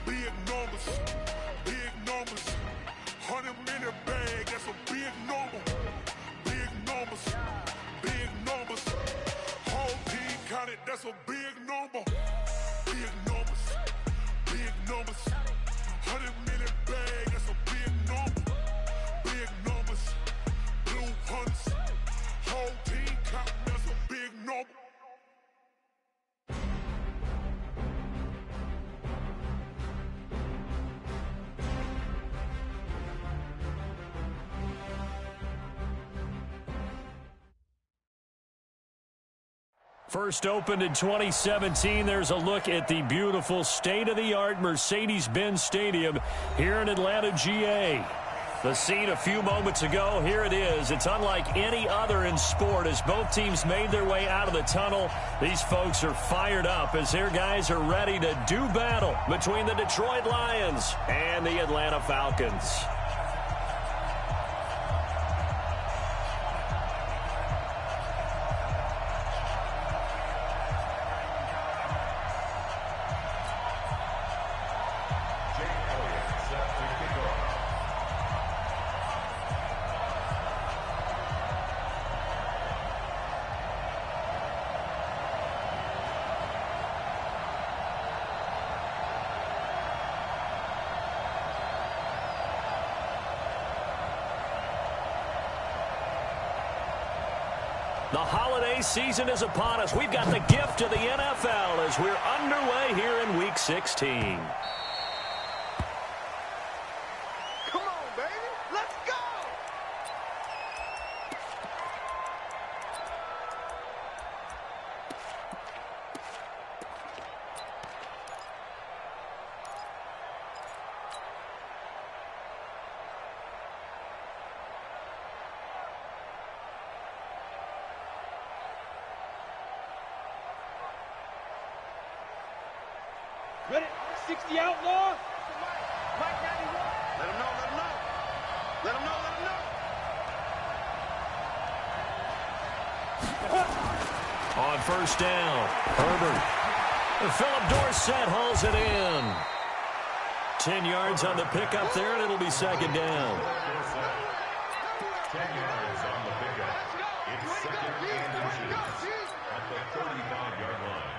big numbers, big numbers. 100-minute bag, that's a big number. Big numbers, big numbers. Whole team counted, that's a big number. Big numbers, big numbers. 100-minute bag, that's a big number. Big numbers, blue hunts. Whole team counting, that's a big number. First opened in 2017. There's a look at the beautiful state-of-the-art Mercedes-Benz Stadium here in Atlanta, GA. The scene a few moments ago, here it is. It's unlike any other in sport as both teams made their way out of the tunnel. These folks are fired up as their guys are ready to do battle between the Detroit Lions and the Atlanta Falcons. The holiday season is upon us. We've got the gift of the NFL as we're underway here in Week 16. Come on, baby. Let's go! Ready? 60 outlaw. Mike 91. Let him know, let him know. Let him know, let him know. On first down, Herbert. Philip Dorsett hauls it in. 10 yards on the pickup there, and it'll be second down. 10 yards on the pickup. It's second and 2 at the 35-yard line.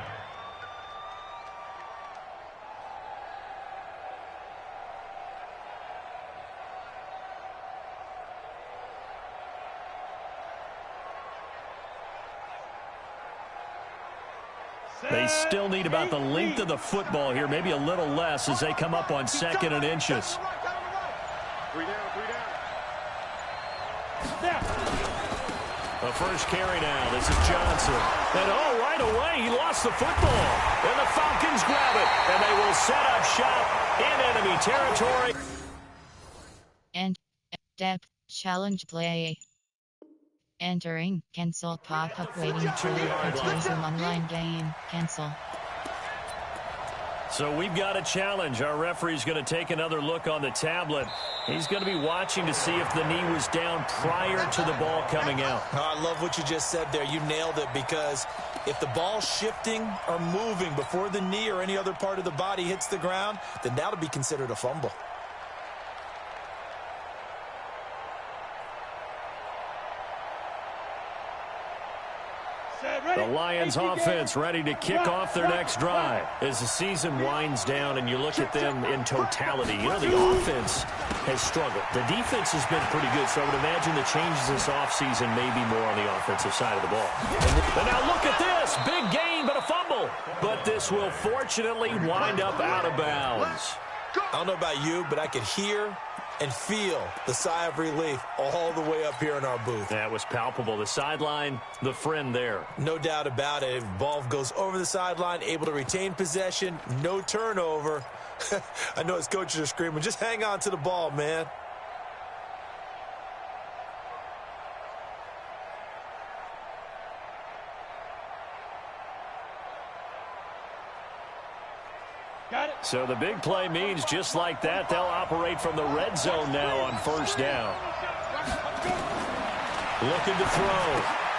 They still need about the length of the football here, maybe a little less as they come up on second and inches. 3 down, 3 down. The first carry now. This is Johnson. And right away, he lost the football. And the Falcons grab it. And they will set up shop in enemy territory. And depth challenge play. Entering, cancel pop-up waiting for Zoom online game, cancel. So we've got a challenge. Our referee's going to take another look on the tablet. He's going to be watching to see if the knee was down prior to the ball coming out. I love what you just said there. You nailed it, because if the ball's shifting or moving before the knee or any other part of the body hits the ground, then that'll be considered a fumble. The Lions offense ready to kick off their next drive as the season winds down and you look at them in totality. You know, the offense has struggled. The defense has been pretty good, so I would imagine the changes this offseason may be more on the offensive side of the ball. And now look at this. Big gain, but a fumble. But this will fortunately wind up out of bounds. I don't know about you, but I could hear and feel the sigh of relief all the way up here in our booth. That was palpable. The sideline, the friend there. No doubt about it. If ball goes over the sideline, able to retain possession, no turnover. I know his coaches are screaming, just hang on to the ball, man. So the big play means just like that, they'll operate from the red zone now on first down. Looking to throw.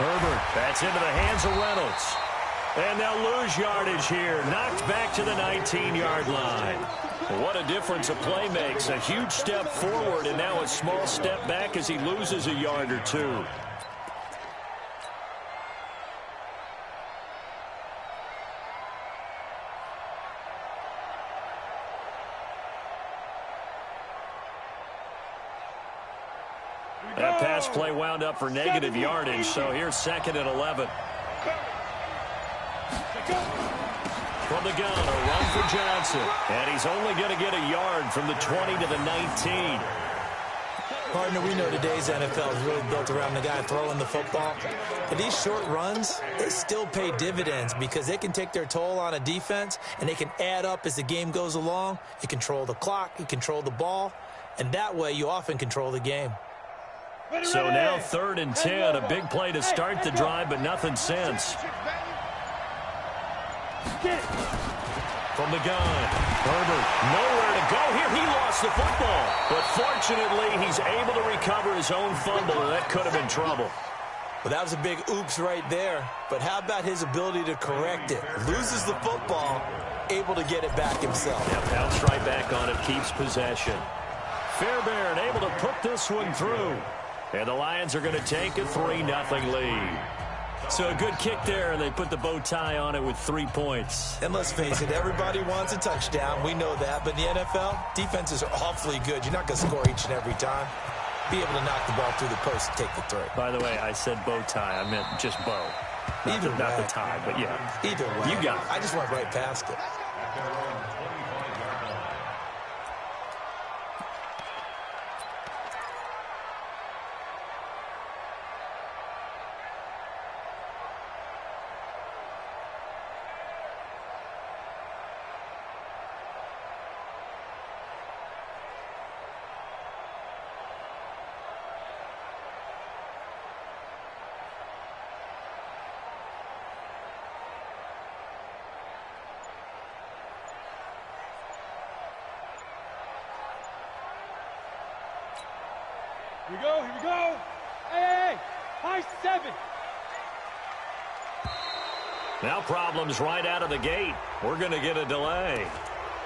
Herbert, that's into the hands of Reynolds. And they'll lose yardage here. Knocked back to the 19-yard line. What a difference a play makes. A huge step forward and now a small step back as he loses a yard or two. That pass play wound up for negative yardage, so here's 2nd and 11. From the gun, a run for Johnson. And he's only going to get a yard from the 20 to the 19. Partner, we know today's NFL is really built around the guy throwing the football. But these short runs, they still pay dividends because they can take their toll on a defense, and they can add up as the game goes along. You control the clock, you control the ball, and that way you often control the game. So now 3rd and 10, a big play to start the drive, but nothing since. From the gun, Herbert, nowhere to go here. He lost the football, but fortunately, he's able to recover his own fumble, and that could have been trouble. Well, that was a big oops right there, but how about his ability to correct it? Loses the football, able to get it back himself. Yeah, bounce right back on it, keeps possession. Fairbairn able to put this one through. And the Lions are going to take a 3-0 lead. So a good kick there, and they put the bow tie on it with 3 points. And let's face it, everybody wants a touchdown. We know that. But in the NFL, defenses are awfully good. You're not going to score each and every time. Be able to knock the ball through the post and take the throw. By the way, I said bow tie. I meant just bow. Not the tie, but yeah. Either way. You got it. I just went right past it. Here we go, here we go. Hey, high 7. Now problems right out of the gate. We're going to get a delay.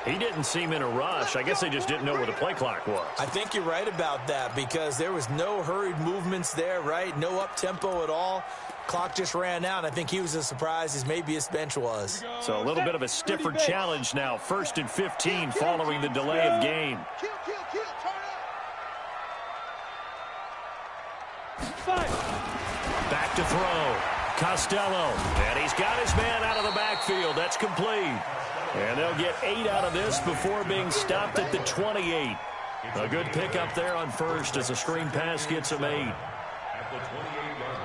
He didn't seem in a rush. I guess they just didn't know where the play clock was. I think you're right about that because there was no hurried movements there, right? No up-tempo at all. Clock just ran out. I think he was as surprised as maybe his bench was. So a little bit of a stiffer challenge now. 1st and 15 following the delay of game. Back to throw. Costello. And he's got his man out of the backfield. That's complete. And they'll get 8 out of this before being stopped at the 28. A good pickup there on first as a screen pass gets him 8. At the 28-yard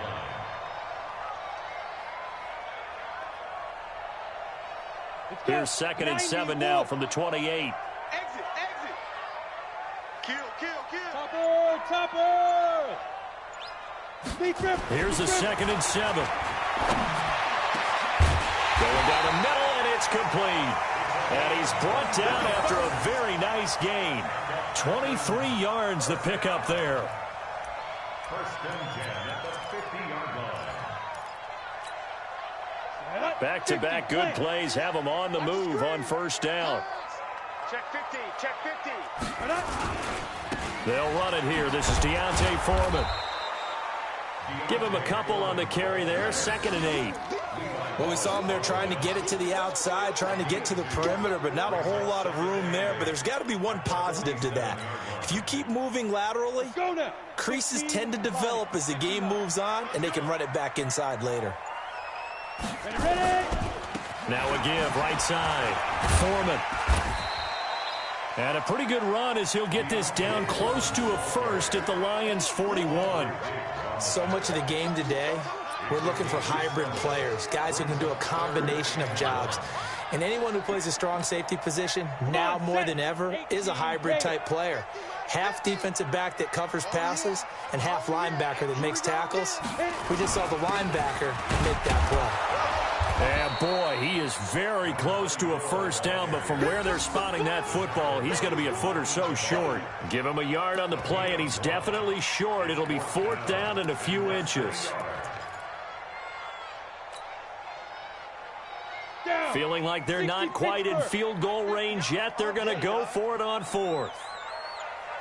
line. Here's 2nd and 7 now from the 28. Exit, exit. Kill, kill, kill. Topper, topper. Here's a 2nd and 7. Going down the middle, and it's complete. And he's brought down after a very nice gain. 23 yards the pickup there. 1st and 10 at the 50-yard line. Back-to-back good plays have them on the move on 1st down. Check 50, check 50. They'll run it here. This is Deontay Foreman. Give him a couple on the carry there. 2nd and 8. Well, we saw him there trying to get it to the outside, trying to get to the perimeter, but not a whole lot of room there. But there's got to be one positive to that. If you keep moving laterally, creases tend to develop as the game moves on, and they can run it back inside later. Now a give, right side. Foreman. And a pretty good run as he'll get this down close to a first at the Lions' 41. So much of the game today, we're looking for hybrid players, guys who can do a combination of jobs. And anyone who plays a strong safety position, now more than ever, is a hybrid-type player. Half defensive back that covers passes and half linebacker that makes tackles. We just saw the linebacker make that play. And boy, he is very close to a 1st down, but from where they're spotting that football, he's going to be a foot or so short. Give him a yard on the play, and he's definitely short. It'll be 4th down and a few inches. Feeling like they're not quite in field goal range yet. They're going to go for it on fourth.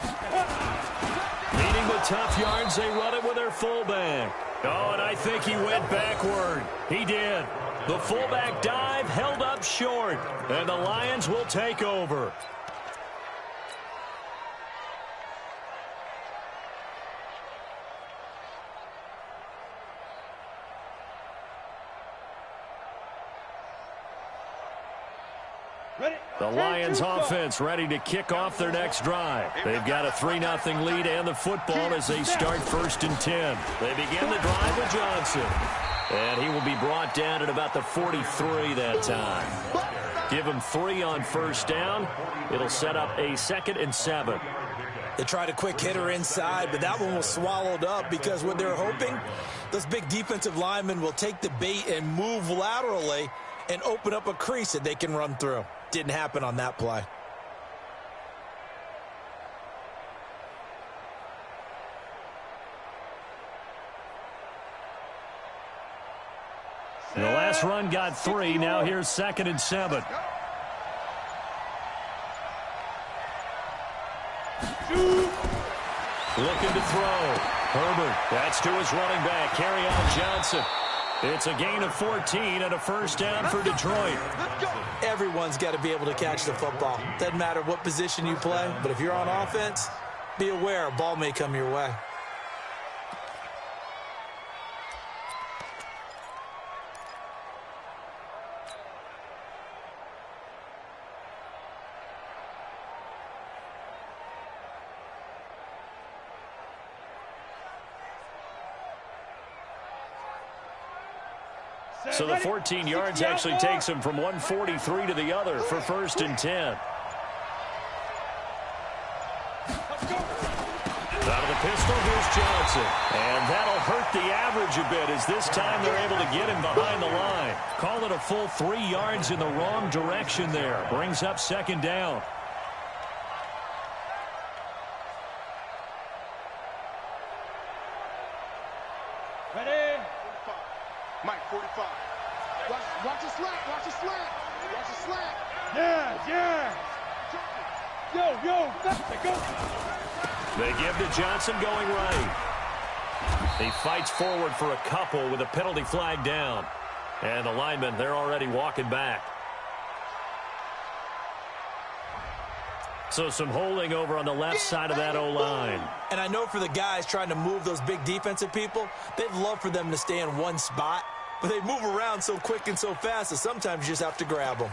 Needing the tough yards, they run it with their fullback. Oh, and I think he went backward. He did. The fullback dive held up short, and the Lions will take over. The Lions offense ready to kick off their next drive. They've got a 3-0 lead and the football as they start 1st and 10. They begin the drive with Johnson. And he will be brought down at about the 43 that time. Give him 3 on 1st down. It'll set up a 2nd and 7. They tried a quick hitter inside, but that one was swallowed up because what they're hoping, those big defensive linemen will take the bait and move laterally and open up a crease that they can run through. Didn't happen on that play. The last run got 3. Now here's 2nd and 7. Looking to throw. Herbert. That's to his running back. Kerryon Johnson. It's a gain of 14 and a 1st down for Detroit. Everyone's got to be able to catch the football. Doesn't matter what position you play, but if you're on offense, be aware a ball may come your way. So the 14 yards actually takes him from 143 to the other for 1st and 10. Out of the pistol, here's Johnson. And that'll hurt the average a bit as this time they're able to get him behind the line. Call it a full 3 yards in the wrong direction there. Brings up 2nd down. Ready? Mike, 45. Watch the slant. Watch the slant. Watch the slant. Yeah. Yo, go. They give to Johnson going right. He fights forward for a couple with a penalty flag down. And the linemen, they're already walking back. So some holding over on the left side of that O-line. And I know for the guys trying to move those big defensive people, they'd love for them to stay in one spot. But they move around so quick and so fast that sometimes you just have to grab them.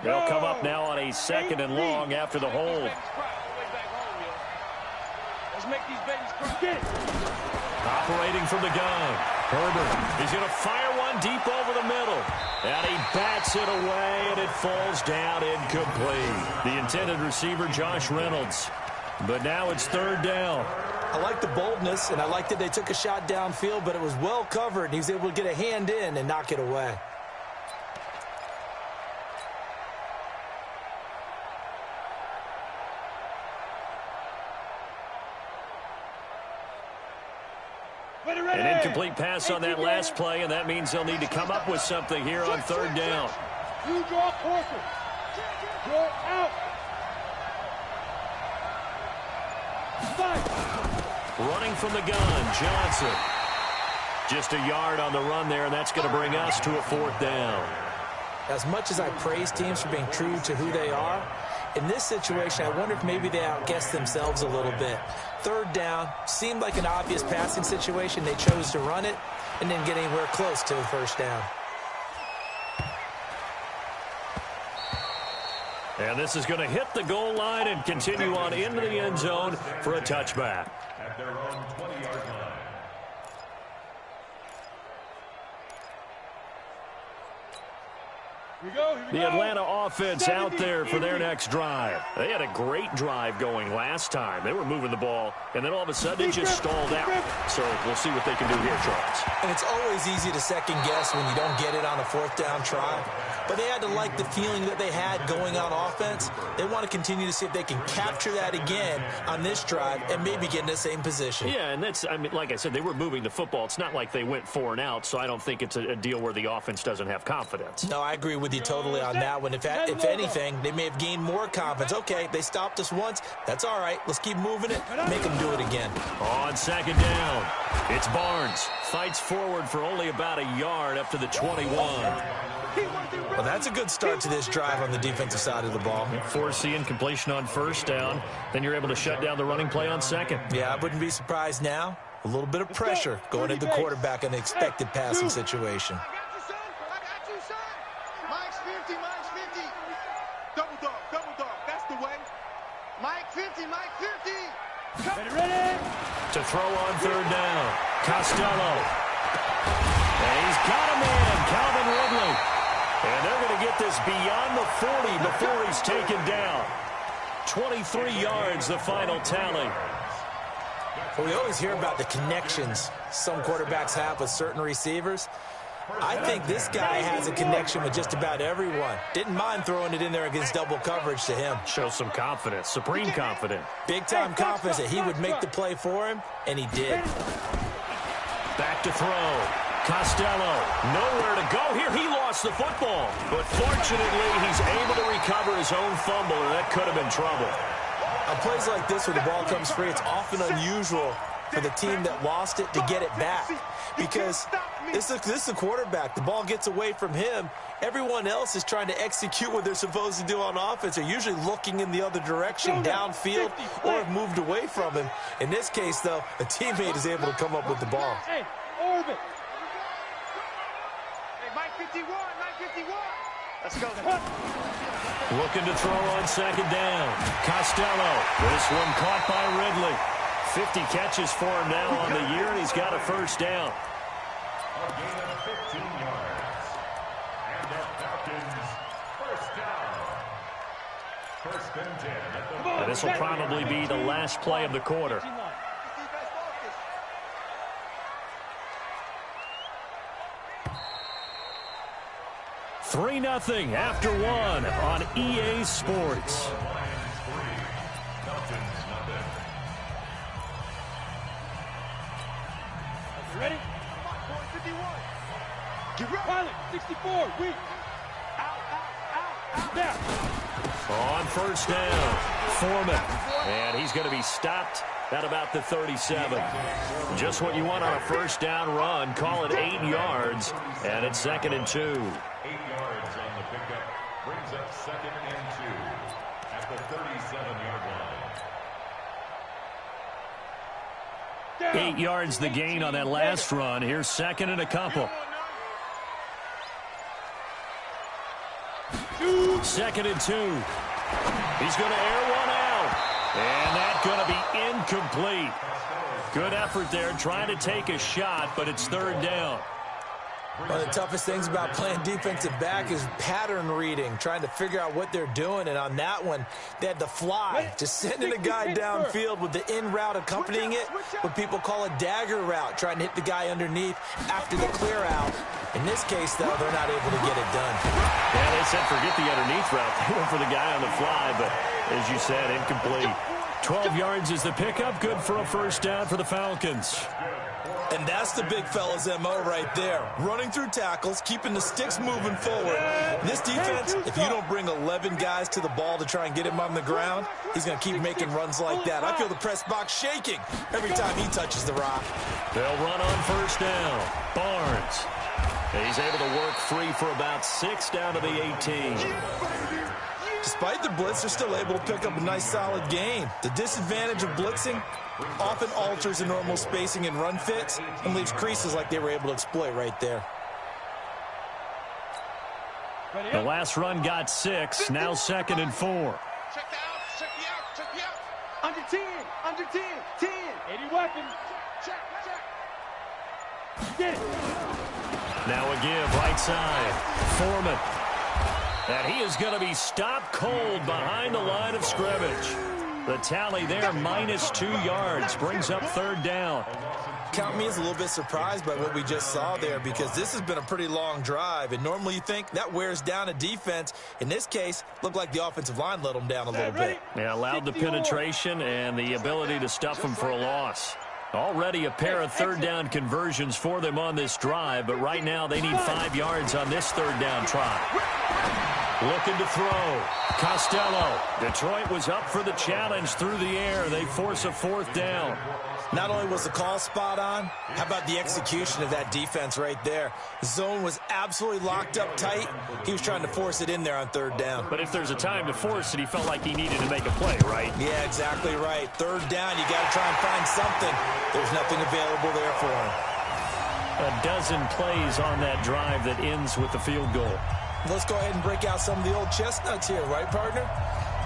They'll come up now on a 2nd and long after the hold. Let's make these babies cry. Get it. Operating from the gun. Herbert. He's going to fire one deep over the middle. And he bats it away, and it falls down incomplete. The intended receiver, Josh Reynolds. But now it's 3rd down. I like the boldness, and I like that they took a shot downfield, but it was well covered, and he was able to get a hand in and knock it away. An incomplete pass on that last play, and that means they'll need to come up with something here on 3rd down. You draw closer. Draw out. Running from the gun, Johnson. Just a yard on the run there, and that's going to bring us to a 4th down. As much as I praise teams for being true to who they are, in this situation, I wonder if maybe they outguessed themselves a little bit. 3rd down, seemed like an obvious passing situation. They chose to run it and didn't get anywhere close to the 1st down. And this is going to hit the goal line and continue on into the end zone for a touchback. At their own 20-yard line. The Atlanta offense out there for their next drive. They had a great drive going last time. They were moving the ball, and then all of a sudden it just stalled out. So we'll see what they can do here, Charles. And it's always easy to second guess when you don't get it on a fourth down try. But they had to like the feeling that they had going on offense. They want to continue to see if they can capture that again on this drive and maybe get in the same position. Yeah, and that's, I mean, like I said, they were moving the football. It's not like they went 4 and out, so I don't think it's a deal where the offense doesn't have confidence. No, I agree with you totally on that one. If anything, they may have gained more confidence. Okay, they stopped us once. That's all right. Let's keep moving it. Make them do it again. On second down, it's Barnes. Fights forward for only about a yard up to the 21. Well, that's a good start to this drive on the defensive side of the ball. Force the incompletion on first down. Then you're able to shut down the running play on second. Yeah, I wouldn't be surprised now. A little bit of pressure going at the quarterback in an expected passing situation. Mike's 50, Mike's 50. Double dog, that's the way. Mike 50, Mike 50. Ready? To throw on third down, Costello. And he's got him in, Calvin Ridley. And they're going to get this beyond the 40 before he's taken down. 23 yards, the final tally. Well, we always hear about the connections some quarterbacks have with certain receivers. I think this guy has a connection with just about everyone. Didn't mind throwing it in there against double coverage to him. Shows some confidence, supreme confidence. Big-time confidence that he would make the play for him, and he did. Back to throw. Costello, nowhere to go here. He lost the football, but fortunately, he's able to recover his own fumble, and that could have been trouble. On plays like this where the ball comes free, it's often unusual for the team that lost it to get it back, because this is a quarterback. The ball gets away from him. Everyone else is trying to execute what they're supposed to do on offense. They're usually looking in the other direction, downfield, or have moved away from him. In this case, though, a teammate is able to come up with the ball. Hey, orbit. Mike 51, Mike 51. Let's go. Looking to throw on second down. Costello. This one caught by Ridley. 50 catches for him now on the year, and he's got a first down. A gain of 15 yards. And the Falcons, first down. First and 10 at the And this will probably be the last play of the quarter. 3-0 after 1 on EA Sports. You ready? Pilot, 64, weak. Down. On first down, Foreman. And he's going to be stopped at about the 37. Just what you want on a first down run. Call it 8 yards, and it's 2nd and 2. 8 yards on the pickup. Brings up 2nd and 2 at the 37-yard line. 8 yards the gain on that last run. Here's 2nd and a couple. 2nd and 2. He's going to air one out. And that's going to be incomplete. Good effort there, trying to take a shot, but it's 3rd down. One of the toughest things about playing defensive back is pattern reading, trying to figure out what they're doing. And on that one, they had to fly, just sending a guy downfield with the in route accompanying it, what people call a dagger route, trying to hit the guy underneath after the clear out. In this case, though, they're not able to get it done. Yeah, they said forget the underneath route. They went for the guy on the fly, but as you said, incomplete. 12 yards is the pickup. Good for a first down for the Falcons. And that's the big fella's MO right there. Running through tackles, keeping the sticks moving forward. This defense, if you don't bring 11 guys to the ball to try and get him on the ground, he's going to keep making runs like that. I feel the press box shaking every time he touches the rock. They'll run on first down. Barnes. He's able to work free for about 6 down to the 18. Despite the blitz, they're still able to pick up a nice, solid gain. The disadvantage of blitzing often alters the normal spacing and run fits and leaves creases like they were able to exploit right there. The last run got 6. Now 2nd and 4. Check the out, check the out, check the out. Under 10, 10. 80 weapons. Check. Get it. Now a give, right side. Foreman. And he is going to be stopped cold behind the line of scrimmage. The tally there, -2 yards, brings up 3rd down. Count me as a little bit surprised by what we just saw there, because this has been a pretty long drive, and normally you think that wears down a defense. In this case, looked like the offensive line let them down a little bit. Yeah, allowed the penetration and the ability to stuff them for a loss. Already a pair of 3rd down conversions for them on this drive, but right now they need 5 yards on this 3rd down try. Looking to throw. Costello. Detroit was up for the challenge through the air. They force a 4th down. Not only was the call spot on, how about the execution of that defense right there? The zone was absolutely locked up tight. He was trying to force it in there on 3rd down. But if there's a time to force it, he felt like he needed to make a play, right? Yeah, exactly right. 3rd down, you got to try and find something. There's nothing available there for him. A dozen plays on that drive that ends with the field goal. Let's go ahead and break out some of the old chestnuts here, right, partner?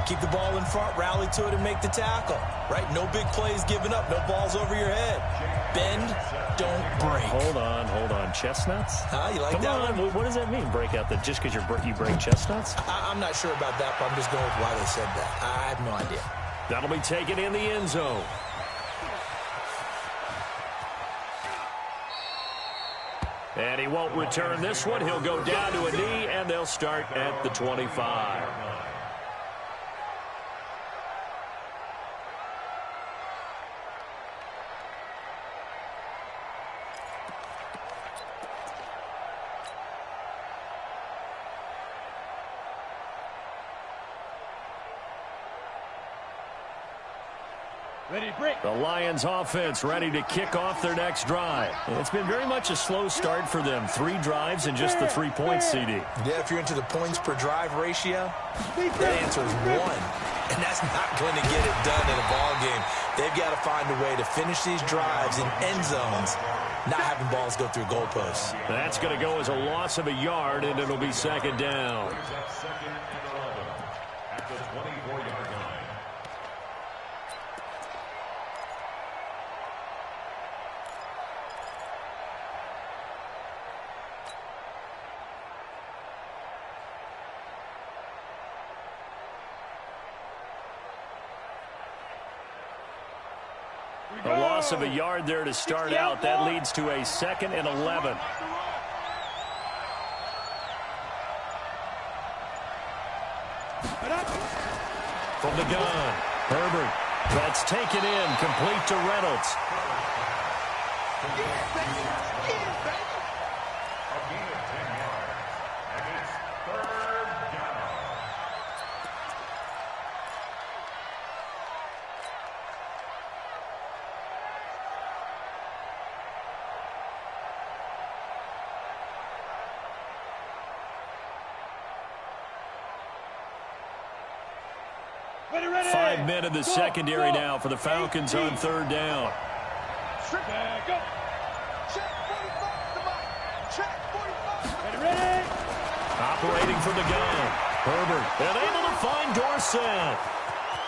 Keep the ball in front, rally to it, and make the tackle, right? No big plays given up, no balls over your head. Bend, don't break. Hold on. Chestnuts? You like Come that on. one? What does that mean, break out? That just because you break chestnuts? I'm not sure about that, but I'm just going with why they said that. I have no idea. That'll be taken in the end zone. And he won't return this one. He'll go down to a knee, and they'll start at the 25. Ready, break. The Lions offense ready to kick off their next drive. It's been very much a slow start for them. 3 drives and just the 3 points, CD. Yeah, if you're into the points per drive ratio, that answer is 1. And that's not going to get it done in a ball game. They've got to find a way to finish these drives in end zones, not having balls go through goalposts. That's going to go as a loss of a yard, and it'll be 2nd down. Second and 11 at the 24-yard line. A loss of a yard there to start out. That leads to a 2nd and 11. From the gun, Herbert. That's taken in, complete to Reynolds. A gain of 10 yards, and it's 3rd down. Ready. 5 men in the secondary now for the Falcons on 3rd down. Go. Ready. Operating from the gun. Herbert and able to find Dorsett.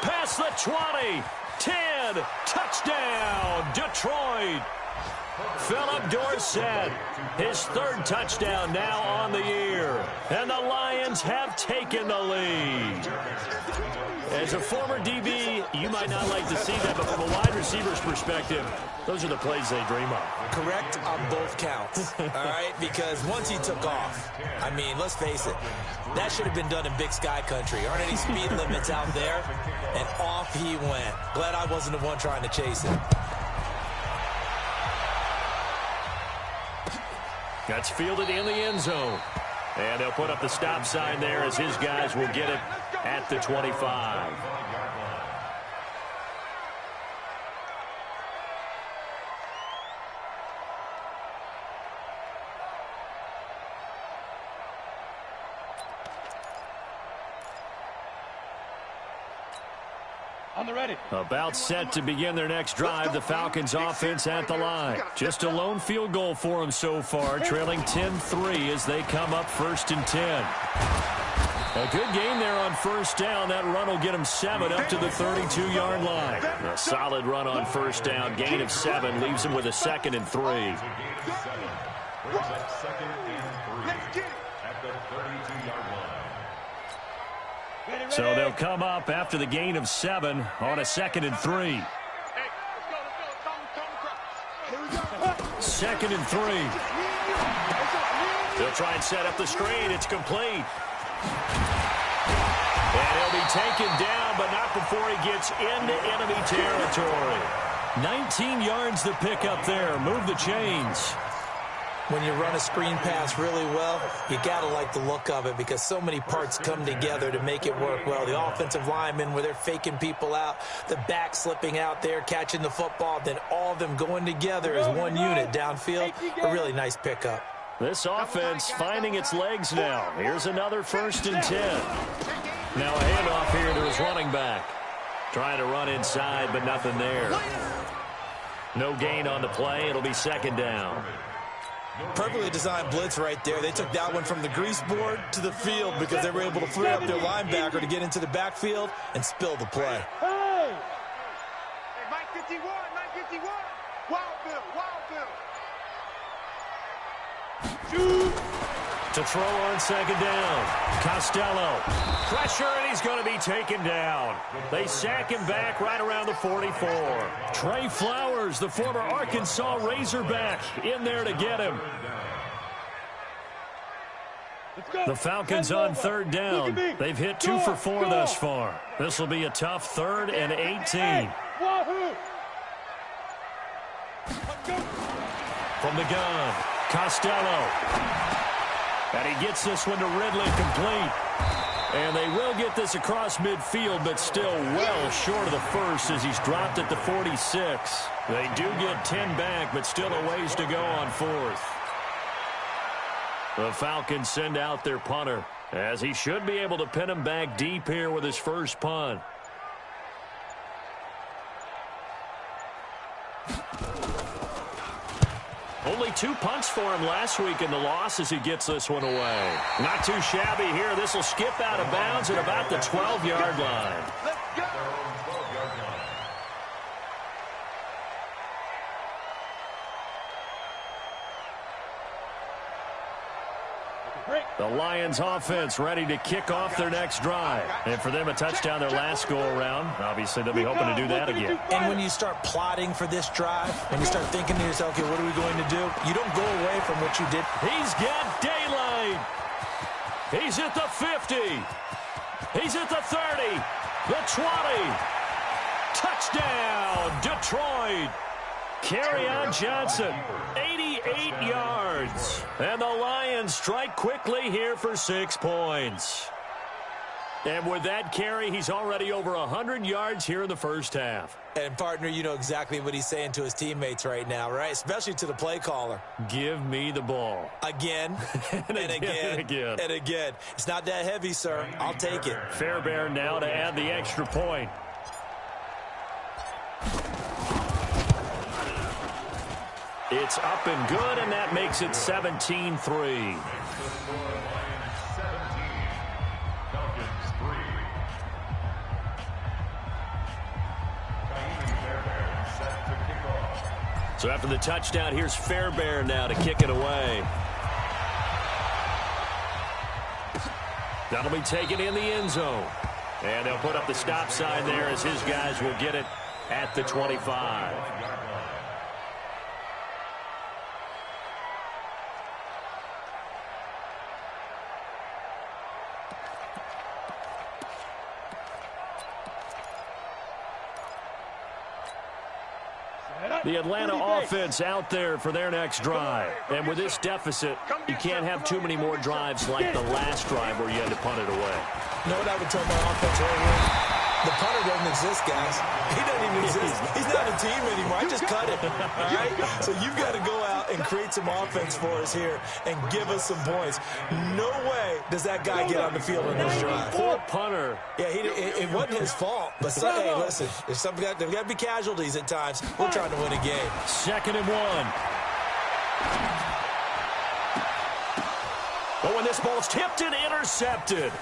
Past the 20. 10. Touchdown, Detroit. Philip Dorsett, his 3rd touchdown now on the year. And the Lions have taken the lead. As a former DB, you might not like to see that, but from a wide receiver's perspective, those are the plays they dream of. Correct on both counts, all right? Because once he took off, I mean, let's face it, that should have been done in Big Sky country. Aren't any speed limits out there? And off he went. Glad I wasn't the one trying to chase it. That's fielded in the end zone. And they'll put up the stop sign there as his guys will get it at the 25. On the ready. About set to begin their next drive, the Falcons offense at the line. Just a lone field goal for them so far, trailing 10-3 as they come up 1st and 10. A good game there on 1st down. That run will get them 7 up to the 32-yard line. A solid run on 1st down. Gain of 7 leaves them with a 2nd and 3. Brings up 2nd and 3 at the 32-yard line. So they'll come up after the gain of 7 on a 2nd and 3. 2nd and 3. They'll try and set up the screen. It's complete. And he'll be taken down, but not before he gets into enemy territory. 19 yards to pick up there. Move the chains. When you run a screen pass really well, you got to like the look of it because so many parts come together to make it work well. The offensive linemen, where they're faking people out, the back slipping out there, catching the football, then all of them going together as one unit downfield. A really nice pickup. This offense finding its legs now. Here's another 1st and 10. Now a handoff here to his running back. Trying to run inside, but nothing there. No gain on the play. It'll be 2nd down. Perfectly designed blitz right there. They took that one from the grease board to the field because they were able to free up their linebacker to get into the backfield and spill the play. Hey, Mike 51, Mike 51. Wild Bill. To throw on 2nd down. Costello. Pressure, and he's going to be taken down. They sack him back right around the 44. Trey Flowers, the former Arkansas Razorback, in there to get him. The Falcons on 3rd down. They've hit 2 for 4 thus far. This will be a tough 3rd and 18. From the gun, Costello. And he gets this one to Ridley complete. And they will get this across midfield, but still well short of the first as he's dropped at the 46. They do get 10 back, but still a ways to go on 4th. The Falcons send out their punter, as he should be able to pin him back deep here with his first punt. Only 2 punts for him last week in the loss as he gets this one away. Not too shabby here. This will skip out of bounds at about the 12-yard line. Let's go. The Lions offense ready to kick off their next drive. And for them, a touchdown their last go-around. Obviously, they'll be hoping to do that again. And when you start plotting for this drive, when you start thinking to yourself, okay, what are we going to do? You don't go away from what you did. He's got daylight. He's at the 50. He's at the 30. The 20. Touchdown, Detroit. Kerryon Johnson, 88 yards. And the Lions strike quickly here for 6 points. And with that carry, he's already over 100 yards here in the first half. And, partner, you know exactly what he's saying to his teammates right now, right? Especially to the play caller. Give me the ball. Again, and again, and again. It's not that heavy, sir. I'll take it. Fairbairn now to add the extra point. It's up and good, and that makes it 17-3. So after the touchdown, here's Fairbairn now to kick it away. That'll be taken in the end zone. And they'll put up the stop sign there as his guys will get it at the 25. The Atlanta offense out there for their next drive. And with this deficit, you can't have too many more drives like the last drive where you had to punt it away. You know what I would tell my offense right here? The punter doesn't exist, guys. He doesn't even exist. He's not a team anymore. I just cut it. All right? So you've got to go out and create some offense for us here and give us some points. No way does that guy get on the field in this drive. Poor punter. Yeah, it wasn't his fault. But, hey, listen, there's got to be casualties at times. We're trying to win a game. 2nd and 1. Oh, and this ball's tipped and intercepted.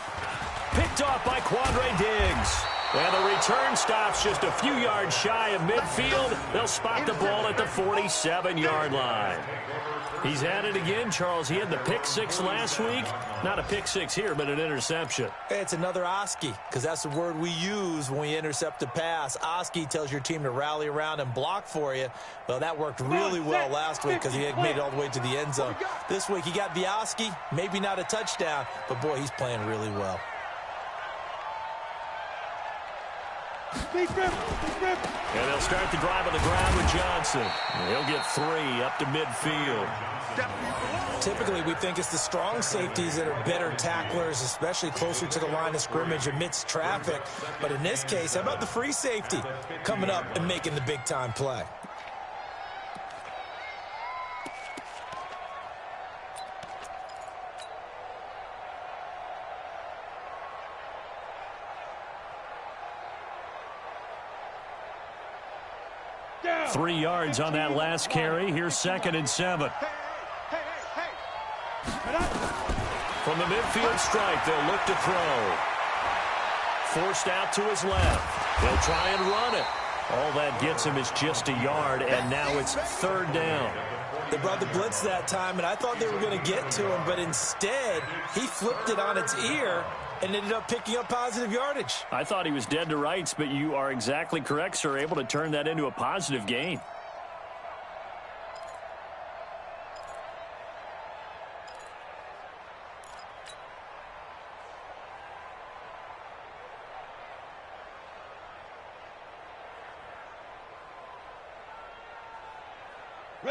Picked off by Quandre Diggs. And the return stops just a few yards shy of midfield. They'll spot the ball at the 47-yard line. He's at it again, Charles. He had the pick six last week. Not a pick six here, but an interception. It's another Oski, because that's the word we use when we intercept a pass. Oski tells your team to rally around and block for you. Well, that worked really well last week because he had made it all the way to the end zone. This week he got the Oski, maybe not a touchdown, but boy, he's playing really well. And they'll start the drive on the ground with Johnson. He'll get 3 up to midfield. Typically, we think it's the strong safeties that are better tacklers, especially closer to the line of scrimmage amidst traffic. But in this case, how about the free safety coming up and making the big-time play? Down. 3 yards on that last carry. Here's 2nd and 7. From the midfield stripe, they'll look to throw. Forced out to his left. They'll try and run it. All that gets him is just a yard, and now it's 3rd down. They brought the blitz that time, and I thought they were going to get to him, but instead, he flipped it on its ear and ended up picking up positive yardage. I thought he was dead to rights, but you are exactly correct, sir, able to turn that into a positive gain.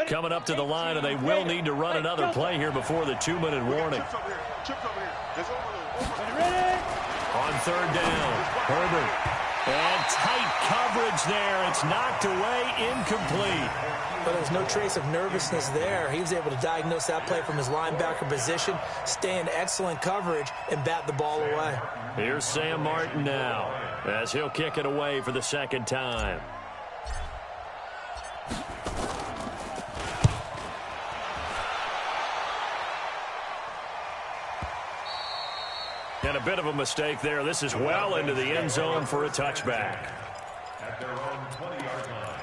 Coming up to the line, and they will need to run another play here before the 2-minute warning. On 3rd down, Herbert. And tight coverage there. It's knocked away, incomplete. But there's no trace of nervousness there. He was able to diagnose that play from his linebacker position, stay in excellent coverage, and bat the ball away. Here's Sam Martin now, as he'll kick it away for the 2nd time. And a bit of a mistake there. This is well into the end zone for a touchback. At their own 20-yard line.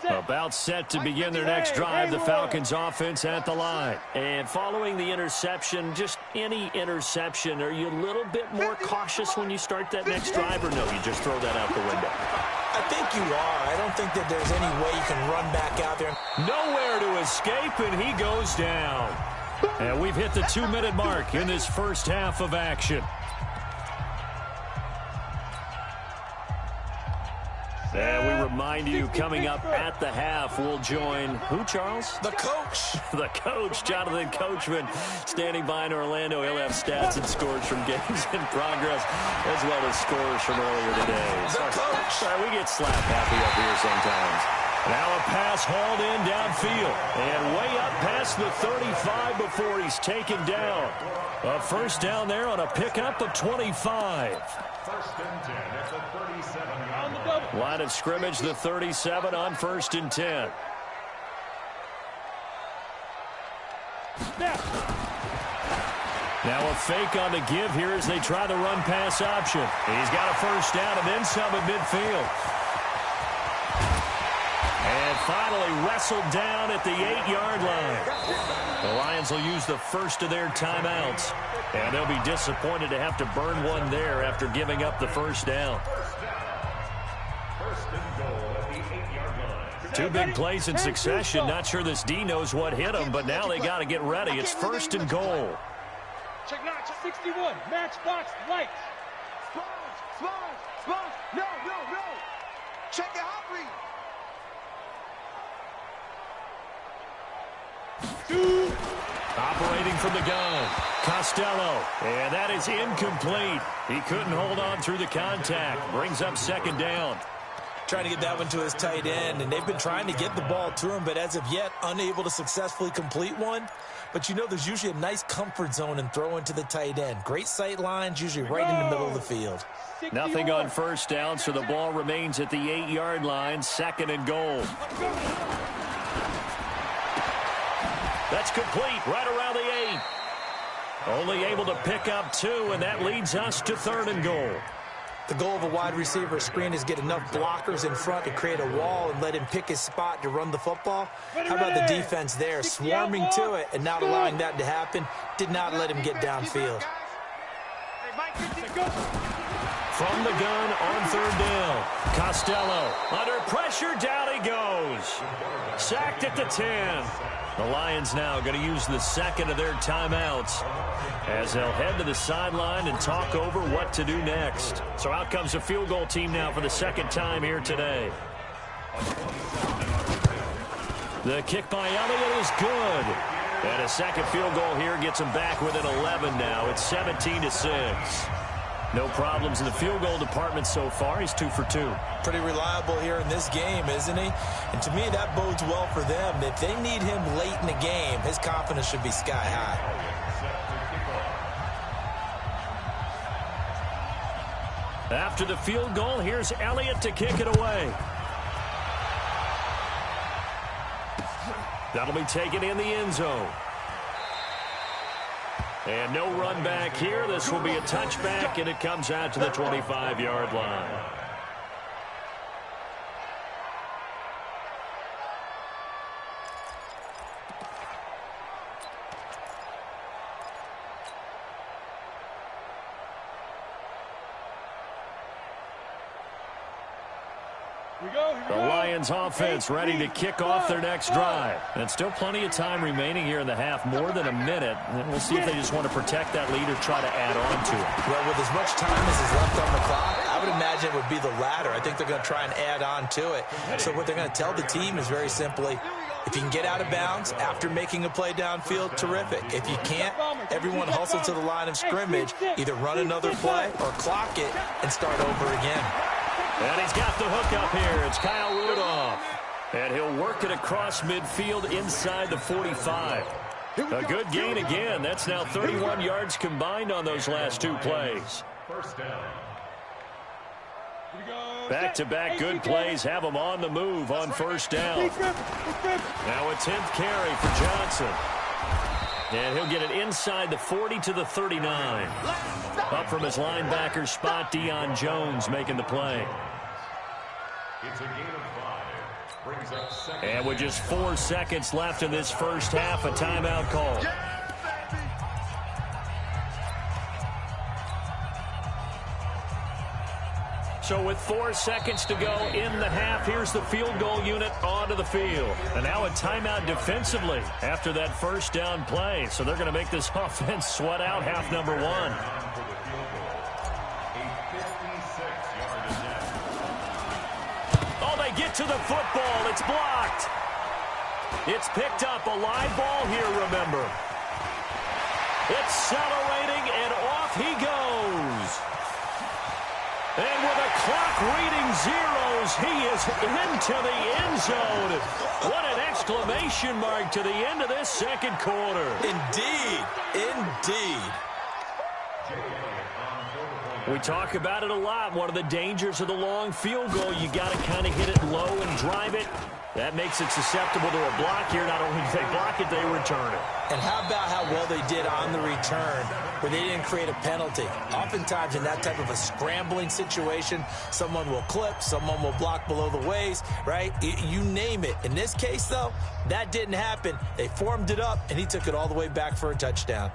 About set to begin their next drive, the Falcons offense at the line. And following the interception, just any interception, are you a little bit more cautious when you start that next drive, or no, you just throw that out the window? I think you are. I don't think that there's any way you can run back out there. Nowhere to escape, and he goes down. And we've hit the 2-minute mark in this first half of action. And we remind you, coming up at the half, we'll join who, Charles? The coach. The coach, Jonathan Coachman, standing by in Orlando. He'll have stats and scores from games in progress, as well as scores from earlier today. The coach. Sorry, we get slap happy up here sometimes. Now a pass hauled in downfield, and way up past the 35 before he's taken down. A 1st down there on a pickup of 25. 1st and 10 at the 37-yard line. Line of scrimmage, the 37 on 1st and 10. Now a fake on the give here as they try the run-pass option. He's got a 1st down and then some at midfield. And finally wrestled down at the 8-yard line. The Lions will use the first of their timeouts. And they'll be disappointed to have to burn one there after giving up the 1st down. 1st and goal at the 8-yard line. 2 big plays in succession. Not sure this D knows what hit him, but now they got to get ready. It's 1st and goal. Check 61, matchbox lights. Sponge, no. Check it out, please. Operating from the gun, Costello, and that is incomplete. He couldn't hold on through the contact. Brings up 2nd down. Trying to get that one to his tight end, and they've been trying to get the ball to him, but as of yet, unable to successfully complete one. But you know there's usually a nice comfort zone in throwing to the tight end. Great sight lines, usually right in the middle of the field. 61. Nothing on 1st down, so the ball remains at the 8-yard line, 2nd and goal. The That's complete right around the 8. Only able to pick up 2, and that leads us to 3rd and goal. The goal of a wide receiver screen is get enough blockers in front to create a wall and let him pick his spot to run the football. How about the defense there, swarming to it and not allowing that to happen? Did not let him get downfield. From the gun on 3rd down. Costello under pressure, down he goes. Sacked at the 10. The Lions now going to use the second of their timeouts as they'll head to the sideline and talk over what to do next. So out comes the field goal team now for the second time here today. The kick by Elliott is good. And a second field goal here gets them back within 11 now. It's 17-6. No problems in the field goal department so far. He's 2 for 2. Pretty reliable here in this game, isn't he? And to me, that bodes well for them. If they need him late in the game, his confidence should be sky high. After the field goal, here's Elliott to kick it away. That'll be taken in the end zone. And no run back here. This will be a touchback, and it comes out to the 25-yard line. The Lions offense ready to kick off their next drive. And still plenty of time remaining here in the half, more than a minute. And we'll see if they just want to protect that lead or try to add on to it. Well, with as much time as is left on the clock, I would imagine it would be the latter. I think they're going to try and add on to it. So what they're going to tell the team is very simply, if you can get out of bounds after making a play downfield, terrific. If you can't, everyone hustle to the line of scrimmage, either run another play or clock it and start over again. And he's got the hook up here. It's Kyle Rudolph. And he'll work it across midfield inside the 45. A good gain again. That's now 31 yards combined on those last 2 plays. First down. Back-to-back good plays have him on the move on first down. Now a 10th carry for Johnson. And he'll get it inside the 40 to the 39. Up from his linebacker spot, Deion Jones making the play. It's a gain of 5. Brings up second. And with just 4 seconds left in this first half, a timeout call. So with 4 seconds to go in the half, here's the field goal unit onto the field. And now a timeout defensively after that first down play. So they're going to make this offense sweat out half number 1. Oh, they get to the football. It's blocked. It's picked up. A live ball here, remember. Accelerating, and off he goes. And with a clock reading zeros, he is into the end zone. What an exclamation mark to the end of this second quarter. Indeed. Indeed. We talk about it a lot. One of the dangers of the long field goal, you got to kind of hit it low and drive it. That makes it susceptible to a block here. Not only do they block it, they return it. And how about how well they did on the return where they didn't create a penalty? Oftentimes in that type of a scrambling situation, someone will clip, someone will block below the waist, right? You name it. In this case, though, that didn't happen. They formed it up, and he took it all the way back for a touchdown.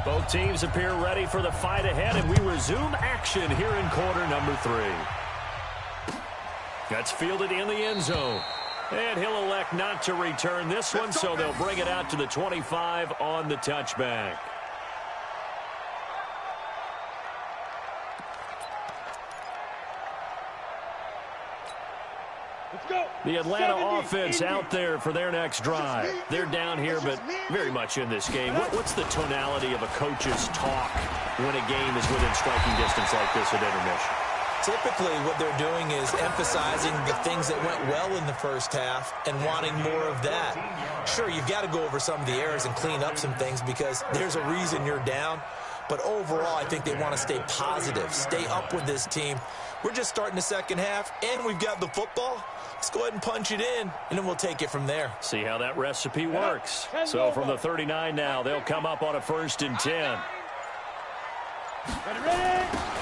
Both teams appear ready for the fight ahead, and we resume action here in quarter number 3. That's fielded in the end zone. And he'll elect not to return this one, so they'll bring it out to the 25 on the touchback. The Atlanta offense out there for their next drive. They're down here, but very much in this game. What's the tonality of a coach's talk when a game is within striking distance like this at intermission? Typically, what they're doing is emphasizing the things that went well in the first half and wanting more of that. Sure, you've got to go over some of the errors and clean up some things because there's a reason you're down. But overall, I think they want to stay positive, stay up with this team. We're just starting the second half, and we've got the football. Let's go ahead and punch it in, and then we'll take it from there. See how that recipe works. So from the 39 now, they'll come up on a 1st and 10.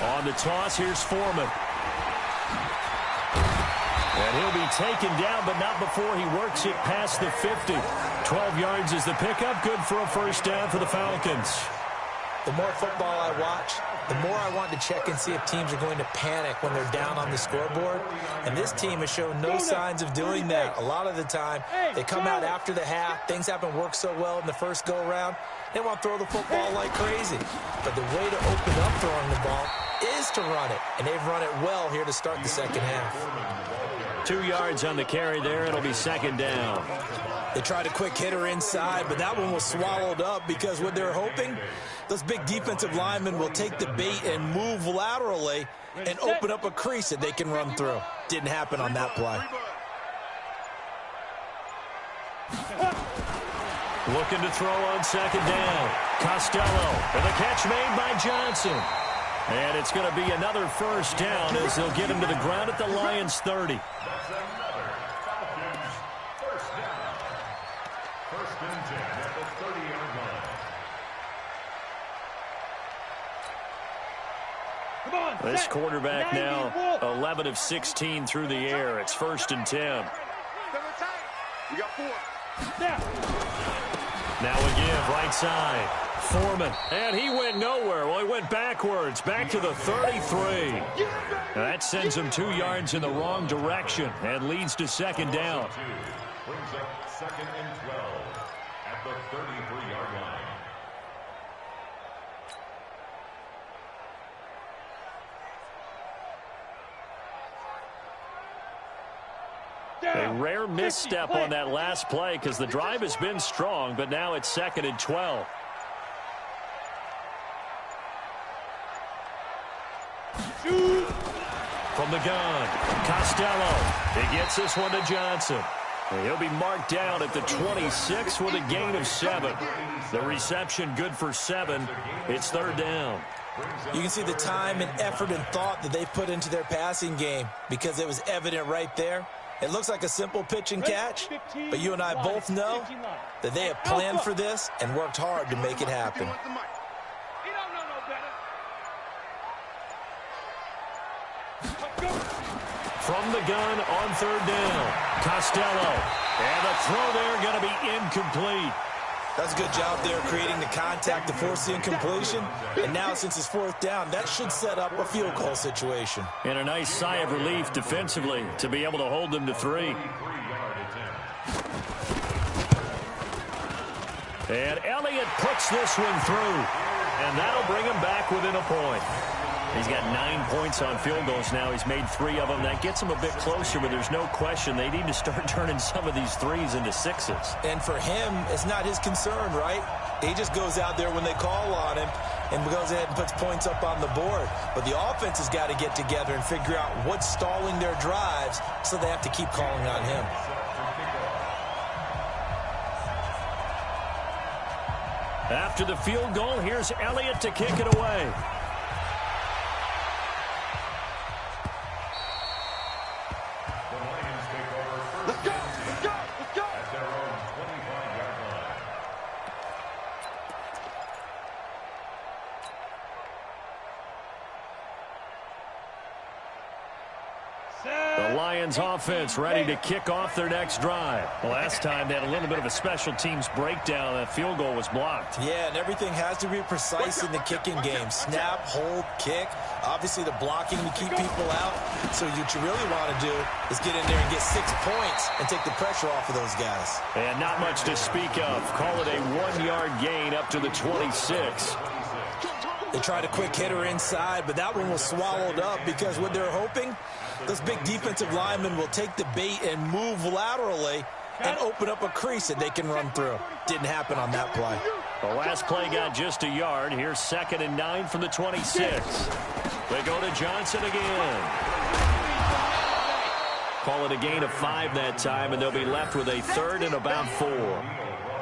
On the toss, here's Foreman. And he'll be taken down, but not before he works it past the 50. 12 yards is the pickup. Good for a 1st down for the Falcons. The more football I watch, the more I want to check and see if teams are going to panic when they're down on the scoreboard. And this team has shown no signs of doing that. A lot of the time, they come out after the half. Things haven't worked so well in the first go-around. They want to throw the football like crazy. But the way to open up throwing the ball is to run it. And they've run it well here to start the second half. 2 yards on the carry there. It'll be 2nd down. They tried a quick hitter inside, but that one was swallowed up because what they're hoping, those big defensive linemen will take the bait and move laterally and open up a crease that they can run through. Didn't happen on that play. Looking to throw on 2nd down. Costello, and the catch made by Johnson. And it's going to be another 1st down as they'll get him to the ground at the Lions' 30. That's another Falcons 1st down. 1st and 10 at the 30-yard line. This quarterback now 11 of 16 through the air. It's 1st and 10. We got 4. Now again, right side. Foreman, and he went nowhere. Well, he went backwards, back to the 33. That sends him 2 yards in the wrong direction and leads to 2nd down. Brings up 2nd and 12 at the 33-yard line. A rare misstep on that last play because the drive has been strong, but now it's 2nd and 12. From the gun, Costello. He gets this one to Johnson. And he'll be marked down at the 26 with a gain of 7. The reception good for 7. It's 3rd down. You can see the time and effort and thought that they put into their passing game because it was evident right there. It looks like a simple pitch and catch, but you and I both know that they have planned for this and worked hard to make it happen. From the gun on 3rd down, Costello. And the throw there going to be incomplete. That's a good job there creating the contact to force the incompletion. And now since it's 4th down, that should set up a field goal situation. And a nice sigh of relief defensively to be able to hold them to 3. And Elliott puts this one through. And that'll bring him back within a point. He's got 9 points on field goals now. He's made 3 of them. That gets him a bit closer, but there's no question they need to start turning some of these 3s into 6s. And for him, it's not his concern, right? He just goes out there when they call on him and goes ahead and puts points up on the board. But the offense has got to get together and figure out what's stalling their drives, so they have to keep calling on him. After the field goal, here's Elliott to kick it away. The Lions offense ready to kick off their next drive. Last time they had a little bit of a special teams breakdown. That field goal was blocked. Yeah, and everything has to be precise in the kicking game. Snap, hold, kick. Obviously the blocking to keep people out. So what you really want to do is get in there and get 6 points and take the pressure off of those guys. And not much to speak of. Call it a 1-yard gain up to the 26. They tried a quick hitter inside, but that one was swallowed up because what they're hoping, those big defensive linemen will take the bait and move laterally and open up a crease that they can run through. Didn't happen on that play. The last play got just a yard. Here's 2nd and 9 from the 26. They go to Johnson again. Call it a gain of 5 that time, and they'll be left with a 3rd and about 4.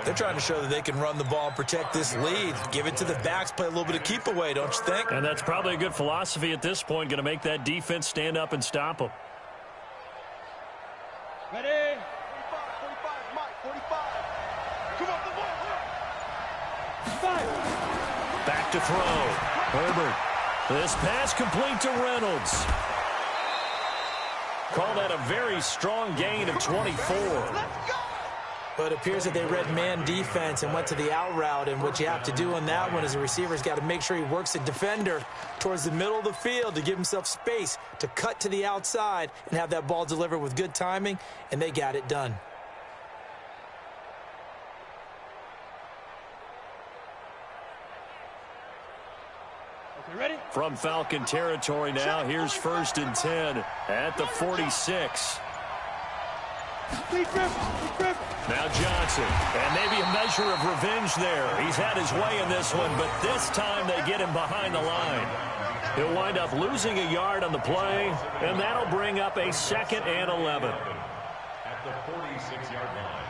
They're trying to show that they can run the ball and protect this lead. Give it to the backs, play a little bit of keep away, don't you think? And that's probably a good philosophy at this point, going to make that defense stand up and stop them. Ready? 45, Mike, 45. Come on, the ball. Back to throw. Herbert. This pass complete to Reynolds. Call that a very strong gain of 24. But it appears that they read man defense and went to the out route, and what you have to do on that one is a receiver's got to make sure he works the defender towards the middle of the field to give himself space to cut to the outside and have that ball delivered with good timing, and they got it done. Ready? From Falcon territory now, here's 1st and 10 at the 46. Now Johnson, and maybe a measure of revenge there. He's had his way in this one, but this time they get him behind the line. He'll wind up losing a yard on the play, and that'll bring up a 2nd and 11. At the 46-yard line.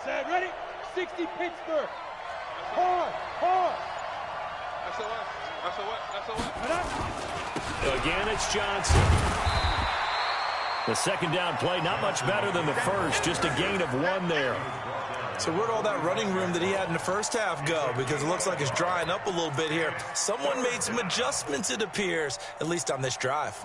Set, ready? 60 Pittsburgh. Hard. Again, it's Johnson. The 2nd down play, not much better than the first, just a gain of 1 there. So where'd all that running room that he had in the first half go? Because it looks like it's drying up a little bit here. Someone made some adjustments, it appears, at least on this drive.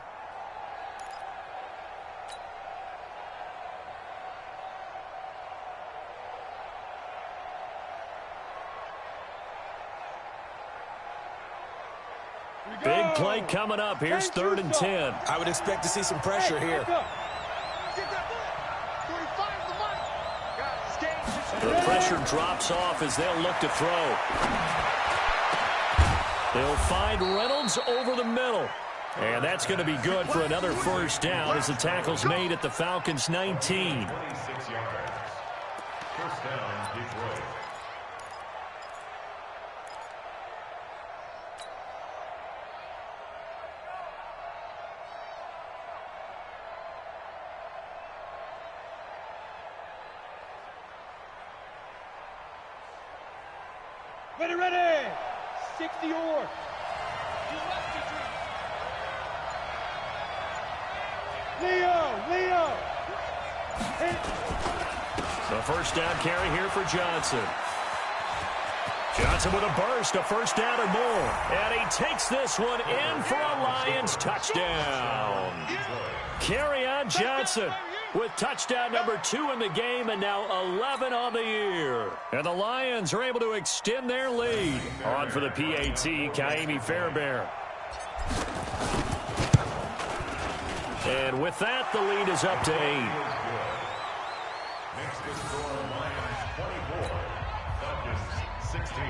Big play coming up. Here's 3rd and 10. I would expect to see some pressure here. The pressure drops off as they'll look to throw. They'll find Reynolds over the middle. And that's going to be good for another 1st down as the tackle's made at the Falcons' 19. 26 yards. 1st down, Detroit. Ready. 60 or. Leo. The 1st down carry here for Johnson. Johnson with a burst, a 1st down or more. And he takes this one in for a Lions touchdown. Carry on Johnson with touchdown number 2 in the game, and now 11 on the year. And the Lions are able to extend their lead. On for the PAT, Kaimi Fairbairn. And with that, the lead is up to 8. Next to score, Lions 24, Falcons 16.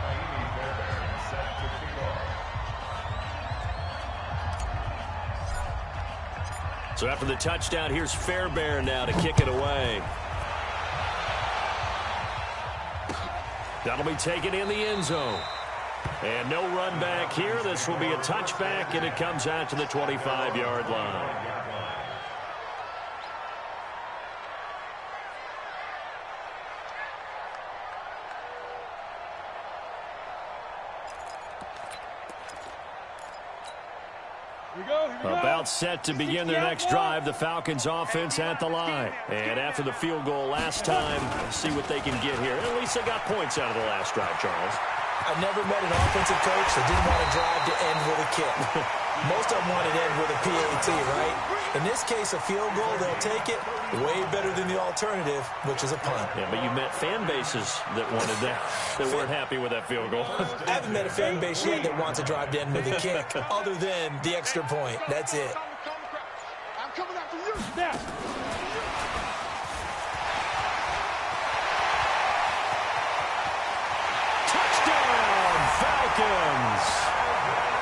Kaimi Fairbairn set to kick off. So after the touchdown, here's Fairbairn now to kick it away. That'll be taken in the end zone. And no run back here. This will be a touchback, and it comes out to the 25-yard line. About set to begin their next drive, the Falcons offense at the line. And after the field goal last time, let's see what they can get here. At least they got points out of the last drive, Charles. I've never met an offensive coach that didn't want to drive to end with a kick. Most of them want to end with a PAT, right? In this case, a field goal, they'll take it. Way better than the alternative, which is a punt. Yeah, but you met fan bases that wanted that, that weren't happy with that field goal. I haven't met a fan base yet that wants to drive to end with a kick, other than the extra point. That's it. I'm coming after you. Now. Touchdown! Falcons.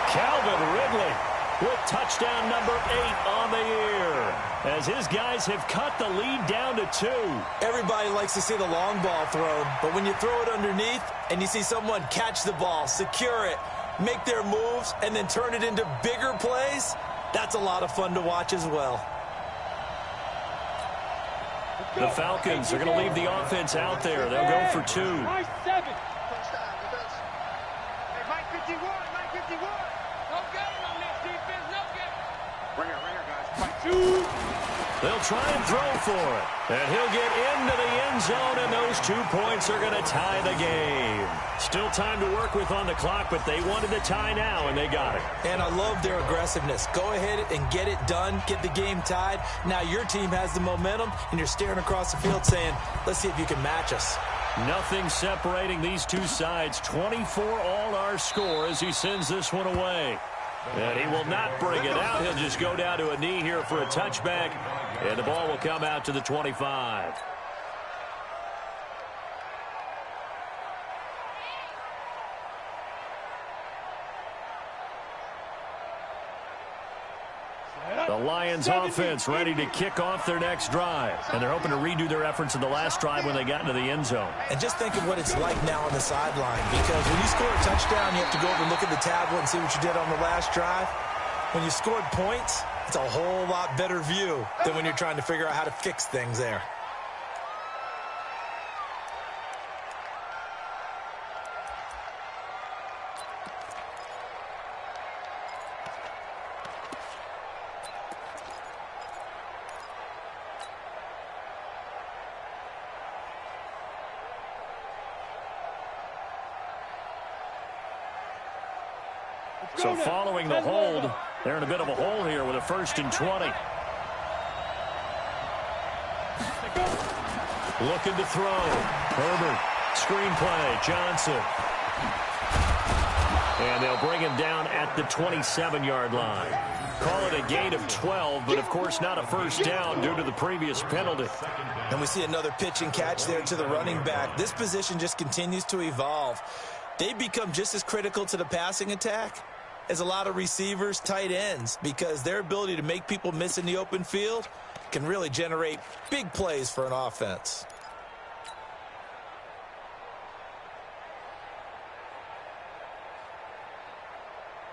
Calvin Ridley with touchdown number 8 on the year, as his guys have cut the lead down to 2. Everybody likes to see the long ball thrown, but when you throw it underneath and you see someone catch the ball, secure it, make their moves, and then turn it into bigger plays, that's a lot of fun to watch as well. The Falcons are going to leave the offense out there. They'll go for 2. Nice 7. Touchdown, defense. Hey, Mike 51, Mike 51. No getting on this defense, no getting. Ringer, guys. Fight. They'll try and throw for it. And he'll get into the end zone, and those 2 points are going to tie the game. Still time to work with on the clock, but they wanted the tie now, and they got it. And I love their aggressiveness. Go ahead and get it done. Get the game tied. Now your team has the momentum, and you're staring across the field saying, let's see if you can match us. Nothing separating these two sides. 24 all our score as he sends this one away. And he will not bring it out. He'll just go down to a knee here for a touchback. And the ball will come out to the 25. The Lions offense ready to kick off their next drive. And they're hoping to redo their efforts in the last drive when they got into the end zone. And just think of what it's like now on the sideline, because when you score a touchdown, you have to go over and look at the tablet and see what you did on the last drive. When you scored points, it's a whole lot better view than when you're trying to figure out how to fix things there. So following the hold, they're in a bit of a hole here with a 1st and 20. Looking to throw. Herbert. Screenplay. Johnson. And they'll bring him down at the 27-yard line. Call it a gain of 12, but of course not a first down due to the previous penalty. And we see another pitch and catch there to the running back. This position just continues to evolve. They become just as critical to the passing attack as a lot of receivers, tight ends, because their ability to make people miss in the open field can really generate big plays for an offense.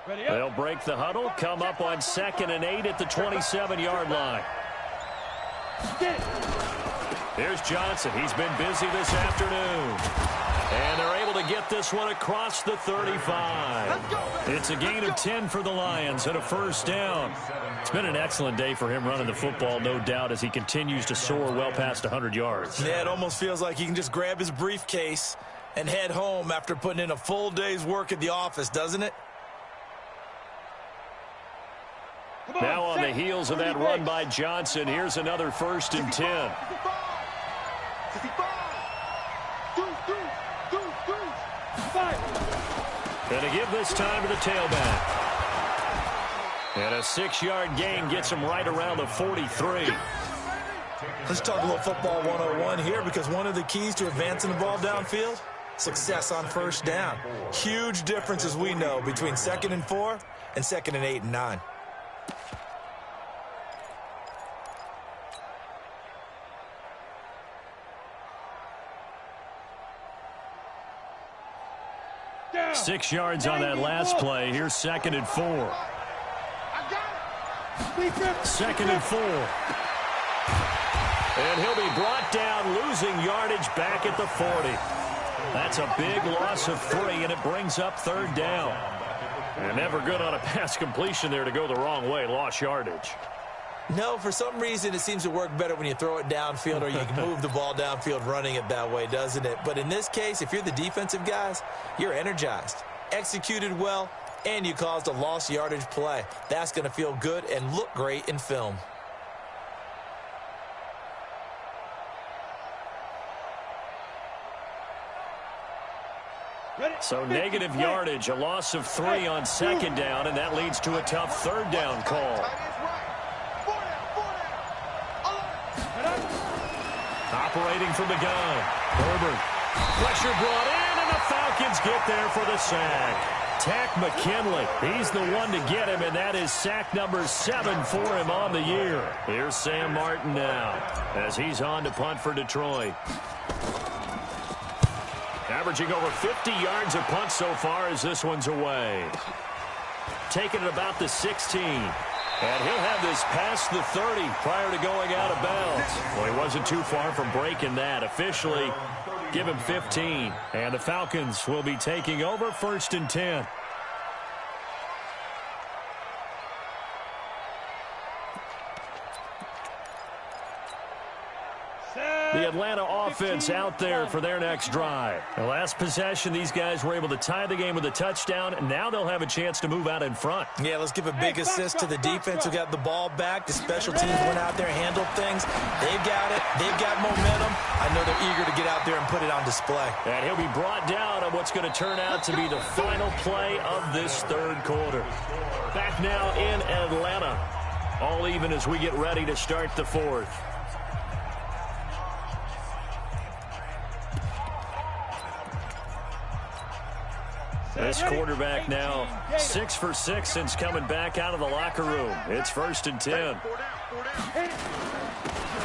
They'll break the huddle, come up on 2nd and 8 at the 27-yard line. Here's Johnson. He's been busy this afternoon. And they're able to get this one across the 35. It's a gain of 10 for the Lions and a first down. It's been an excellent day for him running the football, no doubt, as he continues to soar well past 100 yards. Yeah, it almost feels like he can just grab his briefcase and head home after putting in a full day's work at the office, doesn't it? Now on the heels of that run by Johnson, here's another 1st and 10. And to give this time to the tailback. And a 6-yard gain gets him right around the 43. Let's talk a little football 101 here, because one of the keys to advancing the ball downfield, success on first down. Huge difference, as we know, between 2nd and 4 and 2nd and 8 and 9. Down. 6 yards on that last play. Here's 2nd and 4. 2nd and 4. And he'll be brought down, losing yardage back at the 40. That's a big loss of 3, and it brings up 3rd down. And never good on a pass completion there to go the wrong way. Lost yardage. No, for some reason it seems to work better when you throw it downfield, or you can move the ball downfield running it that way, doesn't it? But in this case, if you're the defensive guys, you're energized, executed well, and you caused a lost yardage play. That's going to feel good and look great in film. So negative yardage, a loss of 3 on 2nd down, and that leads to a tough 3rd down call. Operating from the gun. Herbert. Pressure brought in, and the Falcons get there for the sack. Tack McKinley. He's the one to get him, and that is sack number 7 for him on the year. Here's Sam Martin now as he's on to punt for Detroit. Averaging over 50 yards a punt so far as this one's away. Taking it about the 16. And he'll have this past the 30 prior to going out of bounds. Well, he wasn't too far from breaking that. Officially, give him 15. And the Falcons will be taking over 1st and 10. The Atlanta offense out there for their next drive. The last possession, these guys were able to tie the game with a touchdown. Now they'll have a chance to move out in front. Yeah, let's give a big assist to the defense who got the ball back. The special teams went out there and handled things. They've got it. They've got momentum. I know they're eager to get out there and put it on display. And he'll be brought down on what's going to turn out to be the final play of this 3rd quarter. Back now in Atlanta. All even as we get ready to start the 4th. This quarterback now 6 for 6 since coming back out of the locker room. It's 1st and 10.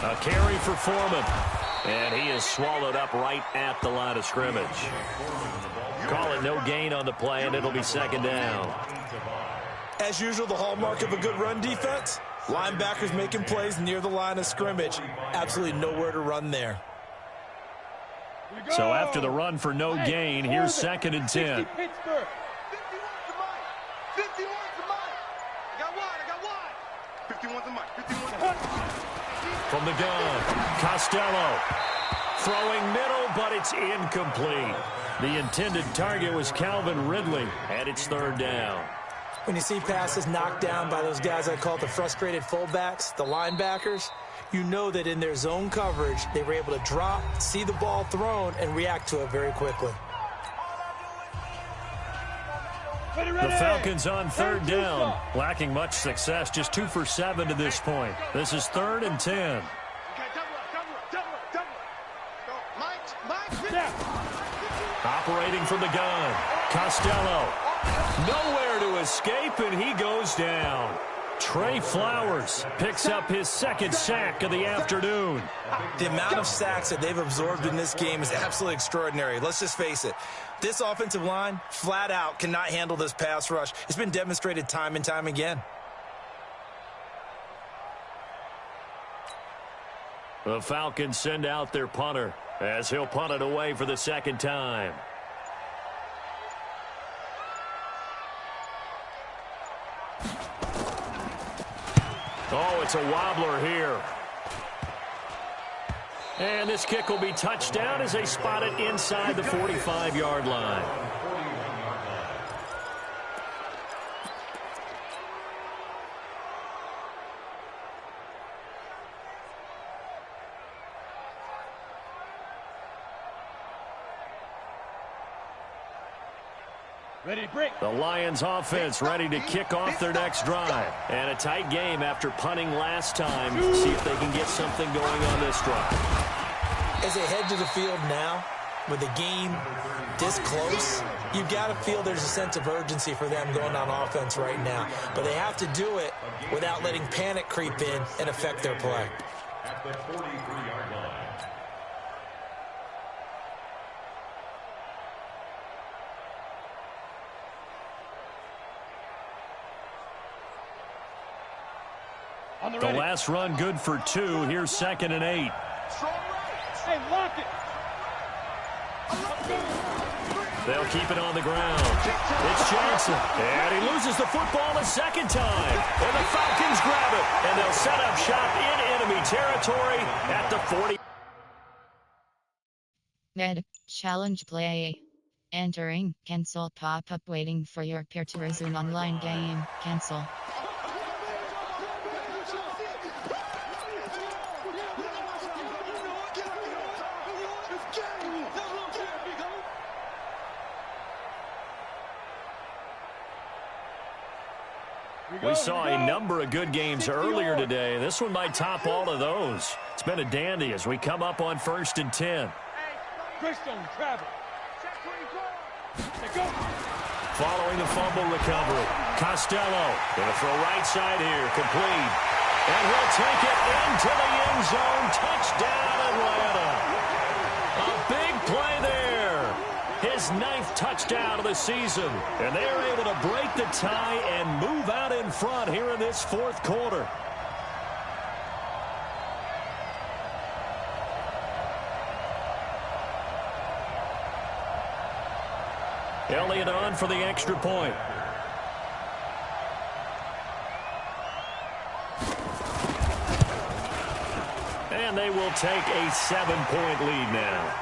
A carry for Foreman. And he is swallowed up right at the line of scrimmage. Call it no gain on the play, and it'll be 2nd down. As usual, the hallmark of a good run defense. Linebackers making plays near the line of scrimmage. Absolutely nowhere to run there. So after the run for no gain, here's 2nd and 10. From the gun, Costello. Throwing middle, but it's incomplete. The intended target was Calvin Ridley, and it's 3rd down. When you see passes knocked down by those guys I call the frustrated fullbacks, the linebackers, you know that in their zone coverage, they were able to drop, see the ball thrown, and react to it very quickly. The Falcons on 3rd down, lacking much success, just 2 for 7 to this point. This is 3rd and 10. Operating from the gun, Costello. Nowhere to escape, and he goes down. Trey Flowers picks up his 2nd sack of the afternoon. The amount of sacks that they've absorbed in this game is absolutely extraordinary. Let's just face it. This offensive line, flat out, cannot handle this pass rush. It's been demonstrated time and time again. The Falcons send out their punter as he'll punt it away for the 2nd time. Oh, it's a wobbler here. And this kick will be touched down as they spot it inside the 45-yard line. Ready, break. The Lions offense ready to kick off their next drive. And a tight game after punting last time. See if they can get something going on this drive. As they head to the field now, with the game this close, you've got to feel there's a sense of urgency for them going on offense right now. But they have to do it without letting panic creep in and affect their play. At the 43-yard line. The last run good for 2. Here's 2nd and 8. Hey, lock it. They'll keep it on the ground. It's Johnson. And he loses the football a 2nd time. And the Falcons grab it. And they'll set up shop in enemy territory at the 40. Red, challenge play. Entering, cancel pop-up waiting for your peer to resume online game, cancel. We saw a number of good games earlier today. This one might top all of those. It's been a dandy as we come up on 1st and 10. Chris on travel. Check 24. Go. following the fumble recovery. Costello going to throw right side here, complete. And he'll take it into the end zone. Touchdown, Atlanta. A big play there. His 9th touchdown of the season. And they are able to break the tie and move out in front here in this 4th quarter. Elliott on for the extra point. And they will take a 7-point lead now.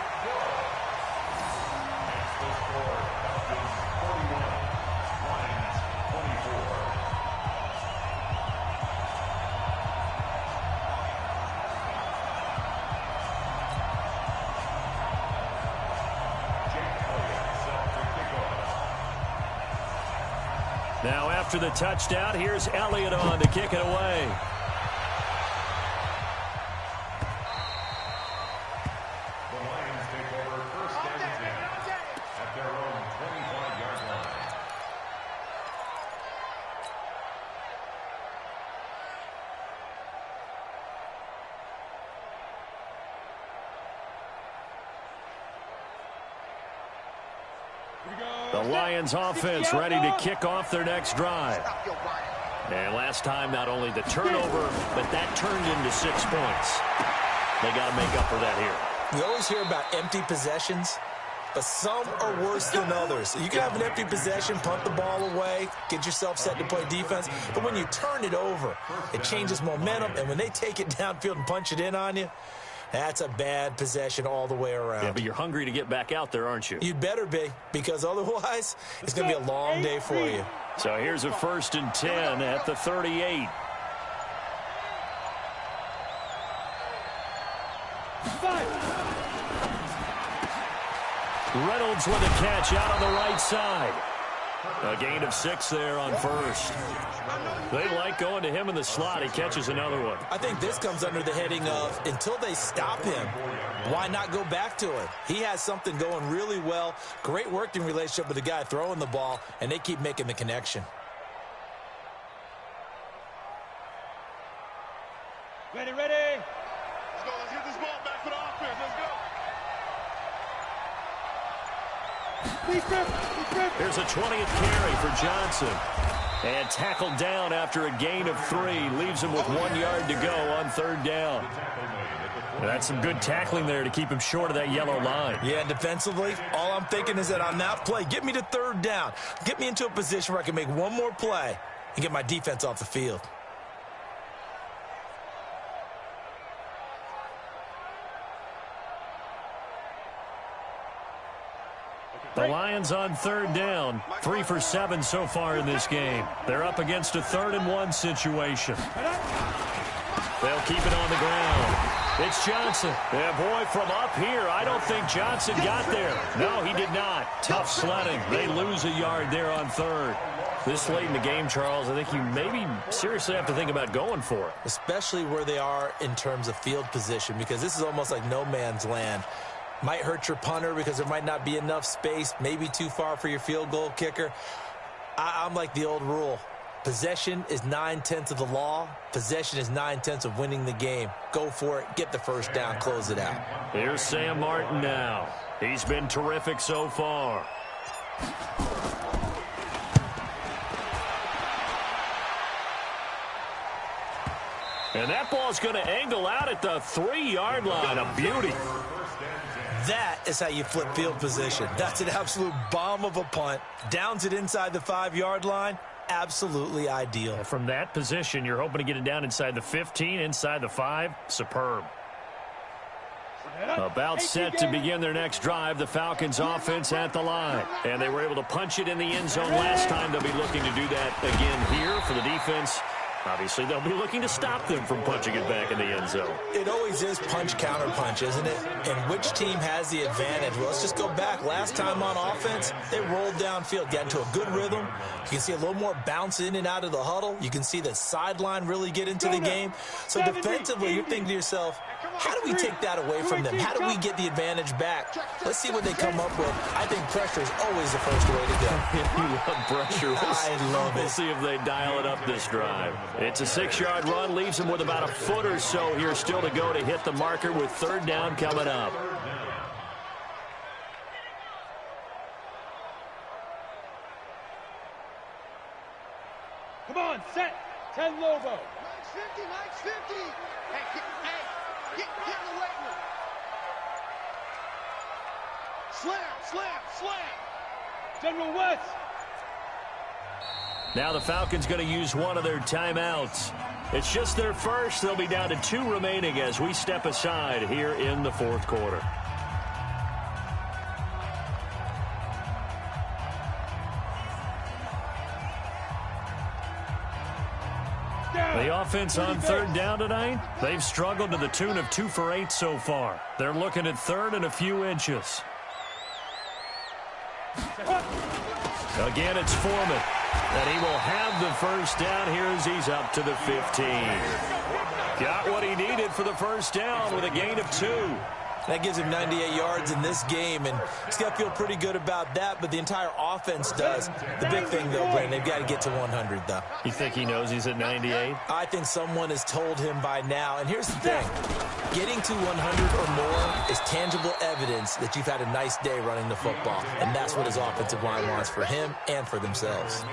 Now after the touchdown, here's Elliott on to kick it away. The Lions take over 1st and 10 at their own 25-yard line. The Lions offense ready to kick off their next drive. And last time, not only the turnover, but that turned into 6 points. They got to make up for that here. We always hear about empty possessions, but some are worse than others. You can have an empty possession, punt the ball away, get yourself set to play defense, but when you turn it over, it changes momentum, and when they take it downfield and punch it in on you, that's a bad possession all the way around. Yeah, but you're hungry to get back out there, aren't you? You'd better be, because otherwise it's going to be a long day for you. So here's a 1st and 10 at the 38. Reynolds with a catch out on the right side. A gain of 6 there on 1st. They like going to him in the slot. He catches another one. I think this comes under the heading of, until they stop him, why not go back to it? He has something going really well. Great working relationship with the guy throwing the ball, and they keep making the connection. Ready. Let's go. Let's get this ball back for the offense. Let's go. Here's a 20th carry for Johnson. And tackled down after a gain of 3. Leaves him with 1 yard to go on 3rd down. And that's some good tackling there to keep him short of that yellow line. Yeah, and defensively, all I'm thinking is that on that play, get me to 3rd down. Get me into a position where I can make one more play and get my defense off the field. The Lions on 3rd down. 3 for 7 so far in this game. They're up against a 3rd and 1 situation. They'll keep it on the ground. It's Johnson. Yeah, boy, from up here, I don't think Johnson got there. No, he did not. Tough sledding. They lose a yard there on 3rd. This late in the game, Charles, I think you maybe seriously have to think about going for it. Especially where they are in terms of field position, because this is almost like no man's land. Might hurt your punter because there might not be enough space, maybe too far for your field goal kicker. I'm like the old rule. Possession is 9/10 of the law. Possession is 9/10 of winning the game. Go for it. Get the 1st down. Close it out. Here's Sam Martin now. He's been terrific so far. And that ball's going to angle out at the 3-yard line. A beauty. That is how you flip field position. That's an absolute bomb of a punt. Downs it inside the 5-yard line. Absolutely ideal. From that position, you're hoping to get it down inside the 15, inside the 5. Superb. About set to begin their next drive, the Falcons offense at the line. And they were able to punch it in the end zone last time. They'll be looking to do that again here for the defense. Obviously, they'll be looking to stop them from punching it back in the end zone. It always is punch-counter-punch, isn't it? And which team has the advantage? Well, let's just go back. Last time on offense, they rolled downfield, got into a good rhythm. You can see a little more bounce in and out of the huddle. You can see the sideline really get into the game. So defensively, you're thinking to yourself, How do we take that away from them? How do we get the advantage back? Let's see what they come up with. I think pressure is always the first way to go. You love pressure. I love it. We'll see if they dial it up this drive. It's a 6-yard run, leaves them with about a foot or so here still to go to hit the marker with third down coming up. Come on, set. 10 Lobo. Max 50, Max 50. Get in the weight room. Slam. General West. Now the Falcons going to use one of their timeouts. It's just their first. They'll be down to 2 remaining as we step aside here in the fourth quarter. The offense on third down tonight, they've struggled to the tune of 2 for 8 so far. They're looking at third and a few inches. Again, it's Foreman. And he will have the first down here as he's up to the 15. Got what he needed for the first down with a gain of 2. That gives him 98 yards in this game, and he's got to feel pretty good about that, but the entire offense does. The big thing, though, Brandon, they've got to get to 100, though. You think he knows he's at 98? I think someone has told him by now. And here's the thing. Getting to 100 or more is tangible evidence that you've had a nice day running the football, and that's what his offensive line wants for him and for themselves.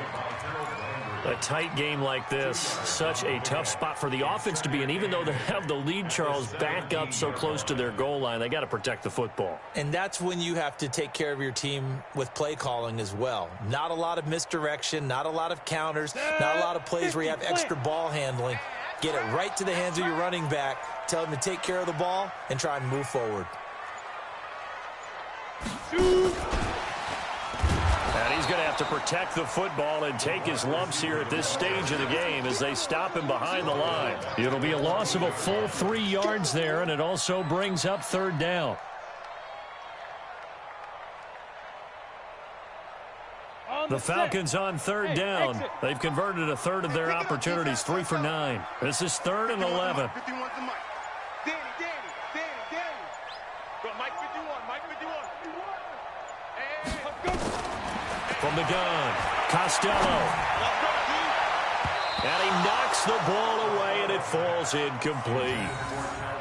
A tight game like this, such a tough spot for the offense to be in. Even though they have the lead, Charles, back up so close to their goal line, they got to protect the football. And that's when you have to take care of your team with play calling as well. Not a lot of misdirection, not a lot of counters, not a lot of plays where you have extra ball handling. Get it right to the hands of your running back, tell him to take care of the ball, and try and move forward. And he's going to have to protect the football and take his lumps here at this stage of the game as they stop him behind the line. It'll be a loss of a full 3 yards there, and it also brings up third down. The Falcons on third down. They've converted a third of their opportunities, 3 for 9. This is 3rd and 11. 51's the Mike. Danny. Go, Mike 51, Mike 51. From the gun, Costello. And he knocks the ball away, and it falls incomplete.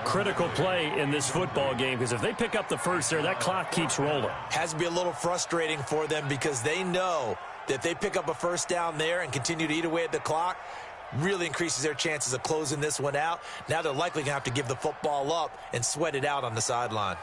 Critical play in this football game, because if they pick up the first there, that clock keeps rolling. Has to be a little frustrating for them because they know that if they pick up a first down there and continue to eat away at the clock, really increases their chances of closing this one out. Now they're likely going to have to give the football up and sweat it out on the sideline.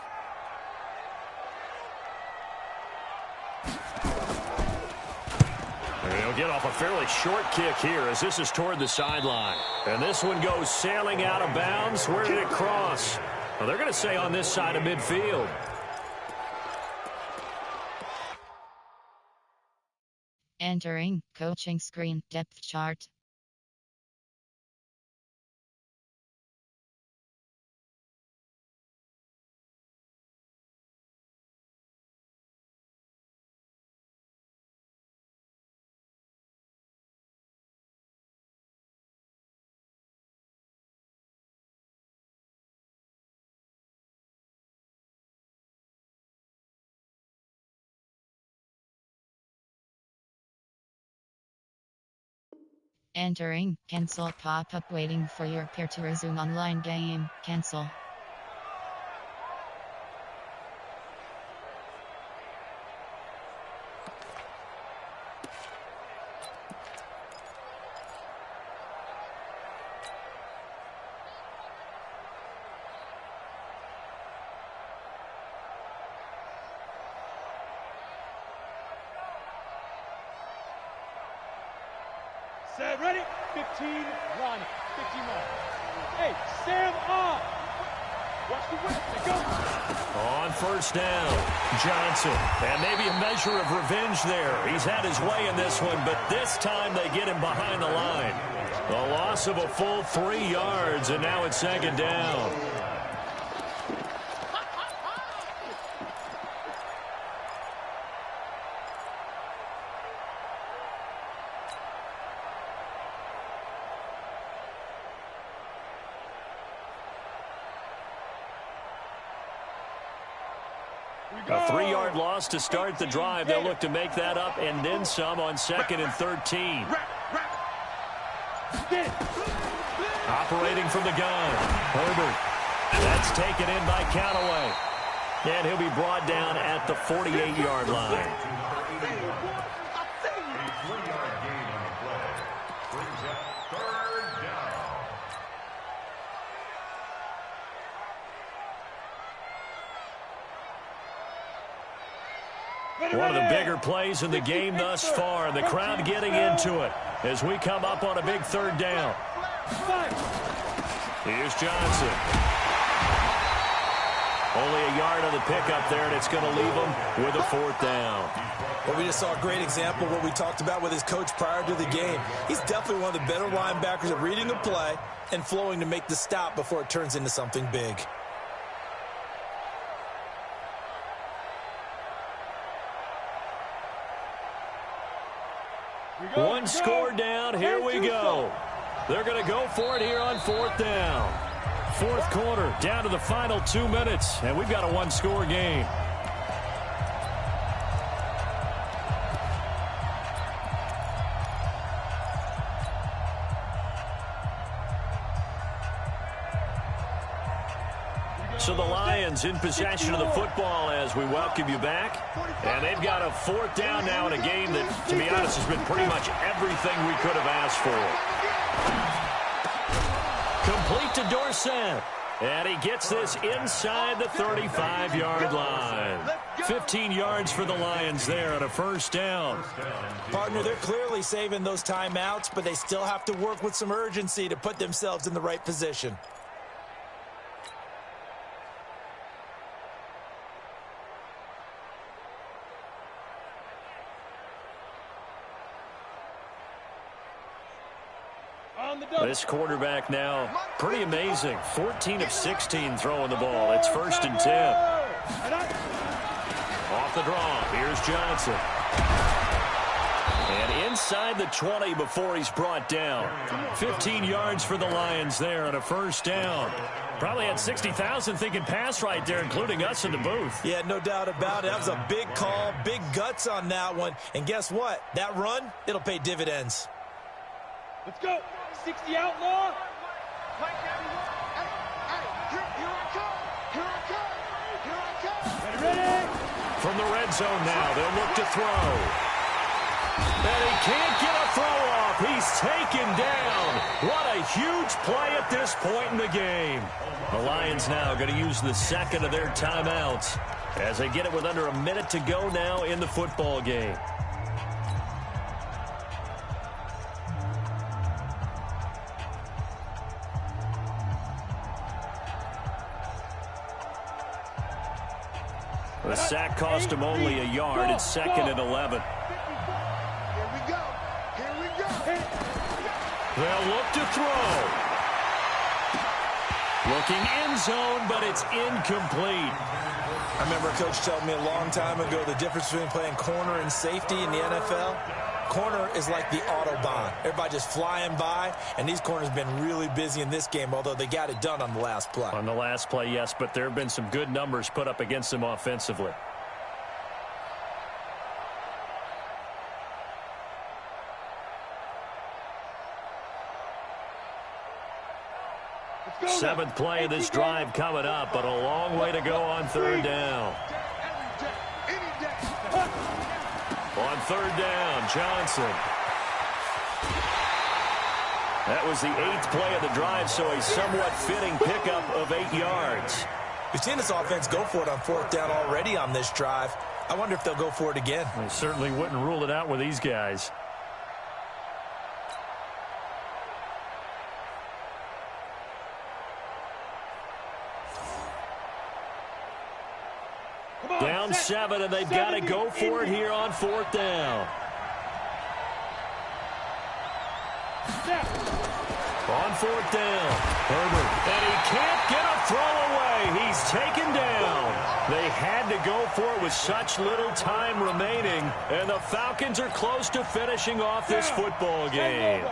They'll get off a fairly short kick here as this is toward the sideline. And this one goes sailing out of bounds. Where did it cross? Well, they're going to say on this side of midfield. Entering coaching screen depth chart. Entering cancel pop-up waiting for your peer to resume online game. Cancel. Set, ready? 15, run. 15 run. Hey, Sam on. Watch the whip. They go. On first down, Johnson. And maybe a measure of revenge there. He's had his way in this one, but this time they get him behind the line. A loss of a full 3 yards, and now it's second down. A 3-yard loss to start the drive. They'll look to make that up and then some on 2nd and 13. Operating from the gun. Herbert. That's taken in by Callaway. And he'll be brought down at the 48-yard line. One of the bigger plays in the game thus far. The crowd getting into it as we come up on a big 3rd down. Here's Johnson. Only a yard on the pickup there, and it's going to leave him with a 4th down. Well, we just saw a great example of what we talked about with his coach prior to the game. He's definitely one of the better linebackers at reading a play and flowing to make the stop before it turns into something big. One score down. Here we go. They're going to go for it here on 4th down. 4th quarter, down to the final 2 minutes, and we've got a 1-score game. So the Lions in possession of the football as we welcome you back. And they've got a 4th down now in a game that, to be honest, has been pretty much everything we could have asked for. Complete to Dorsett. And he gets this inside the 35-yard line. 15 yards for the Lions there on a 1st down. Partner, they're clearly saving those timeouts, but they still have to work with some urgency to put themselves in the right position. This quarterback now, pretty amazing. 14 of 16 throwing the ball. It's 1st and 10. Off the draw, here's Johnson. And inside the 20 before he's brought down. 15 yards for the Lions there on a 1st down. Probably had 60,000 thinking pass right there, including us in the booth. Yeah, no doubt about it. That was a big call, big guts on that one. And guess what? That run, it'll pay dividends. Let's go. 60 outlaw. Here I come. Ready. From the red zone now, they'll look to throw. And he can't get a throw off. He's taken down. What a huge play at this point in the game. The Lions now going to use the 2nd of their timeouts as they get it with under a minute to go now in the football game. The sack cost him only a yard. It's 2nd and 11. Here we go. They'll look to throw. Looking end zone, but it's incomplete. I remember a coach telling me a long time ago the difference between playing corner and safety in the NFL. Corner is like the Autobahn. Everybody just flying by, and these corners have been really busy in this game, although they got it done on the last play. On the last play, yes, but there have been some good numbers put up against them offensively. Seventh play of this drive coming up, but a long way to go on 3rd down. On 3rd down, Johnson. That was the 8th play of the drive, so a somewhat fitting pickup of 8 yards. We've seen this offense go for it on 4th down already on this drive. I wonder if they'll go for it again. They certainly wouldn't rule it out with these guys. Down 7, and they've got to go for it here on 4th down. On 4th down, Herbert, and he can't get a throw away. He's taken down. They had to go for it with such little time remaining, and the Falcons are close to finishing off this football game.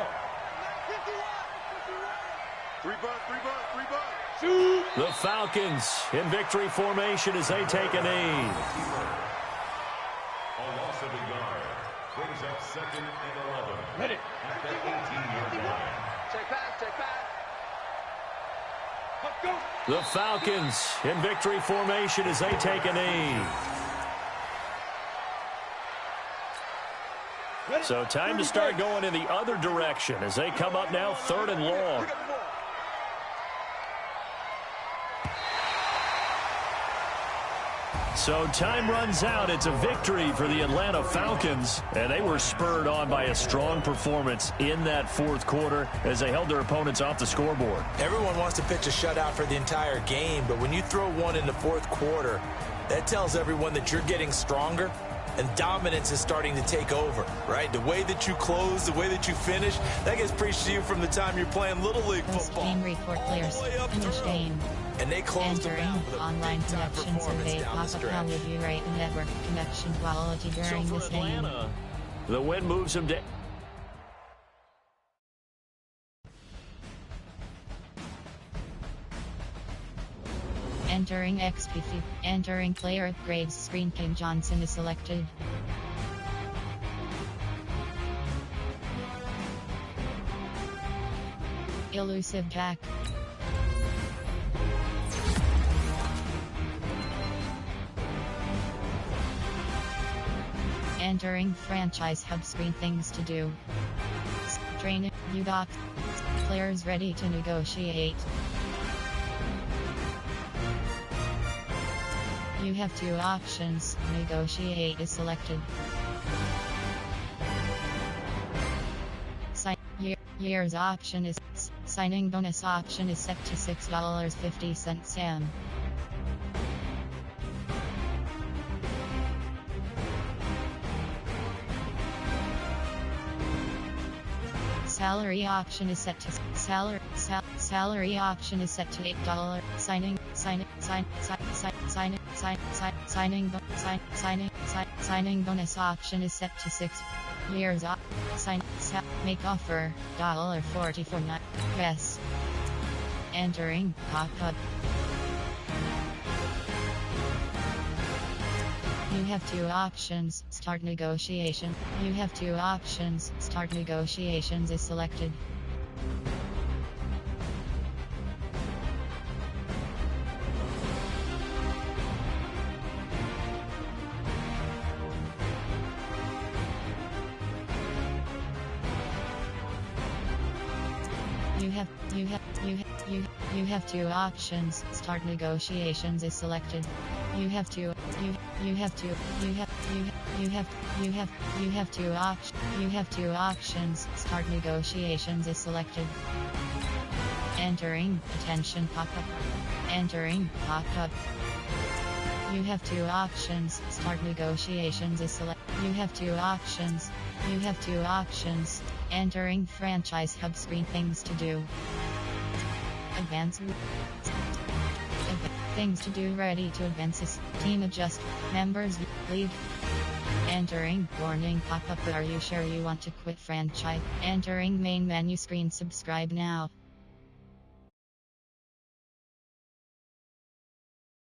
3 bucks. The Falcons in victory formation as they take a knee. A loss of a yard brings up 2nd and 11. Ready. At the 18-yard line. Check pass, check pass. Let's go. The Falcons in victory formation as they take a knee. Ready. So time to start going in the other direction as they come up now 3rd and long. So time runs out. It's a victory for the Atlanta Falcons, and they were spurred on by a strong performance in that 4th quarter as they held their opponents off the scoreboard. Everyone wants to pitch a shutout for the entire game, but when you throw one in the 4th quarter, that tells everyone that you're getting stronger and dominance is starting to take over, right? The way that you close, the way that you finish, that gets preached to you from the time you're playing Little League football. Game report players finish game. And they closed them Entering out with a online big-time connection performance survey down the pop-up. How stretch. would you rate the network connection quality So during for this game? Atlanta, the win moves them down. Entering XP. Entering player upgrades screen. King Johnson is selected. Elusive Jack. Entering franchise hub screen. Things to do. Train UDoc. Players ready to negotiate. You have 2 options. Negotiate is selected. Year's option is signing bonus option is set to $6.50 Sam. Salary option is set to salary option is set to $8. Signing bonus option is set to 6 years. Make offer $44.9. Yes. Entering pop-up. You have 2 options. Start negotiation. You have 2 options. Start negotiations is selected. You have 2 options. Start negotiations is selected. You have 2 options. Start negotiations is selected. Entering attention pop-up. Entering pop-up. You have 2 options. Start negotiations is selected. You have 2 options. You have 2 options. Entering franchise hub screen. Things to do. Advance. Things to do. Ready to advance. Team adjust. Members leave. Entering warning pop-up. Are you sure you want to quit franchise? Entering main menu screen. Subscribe now.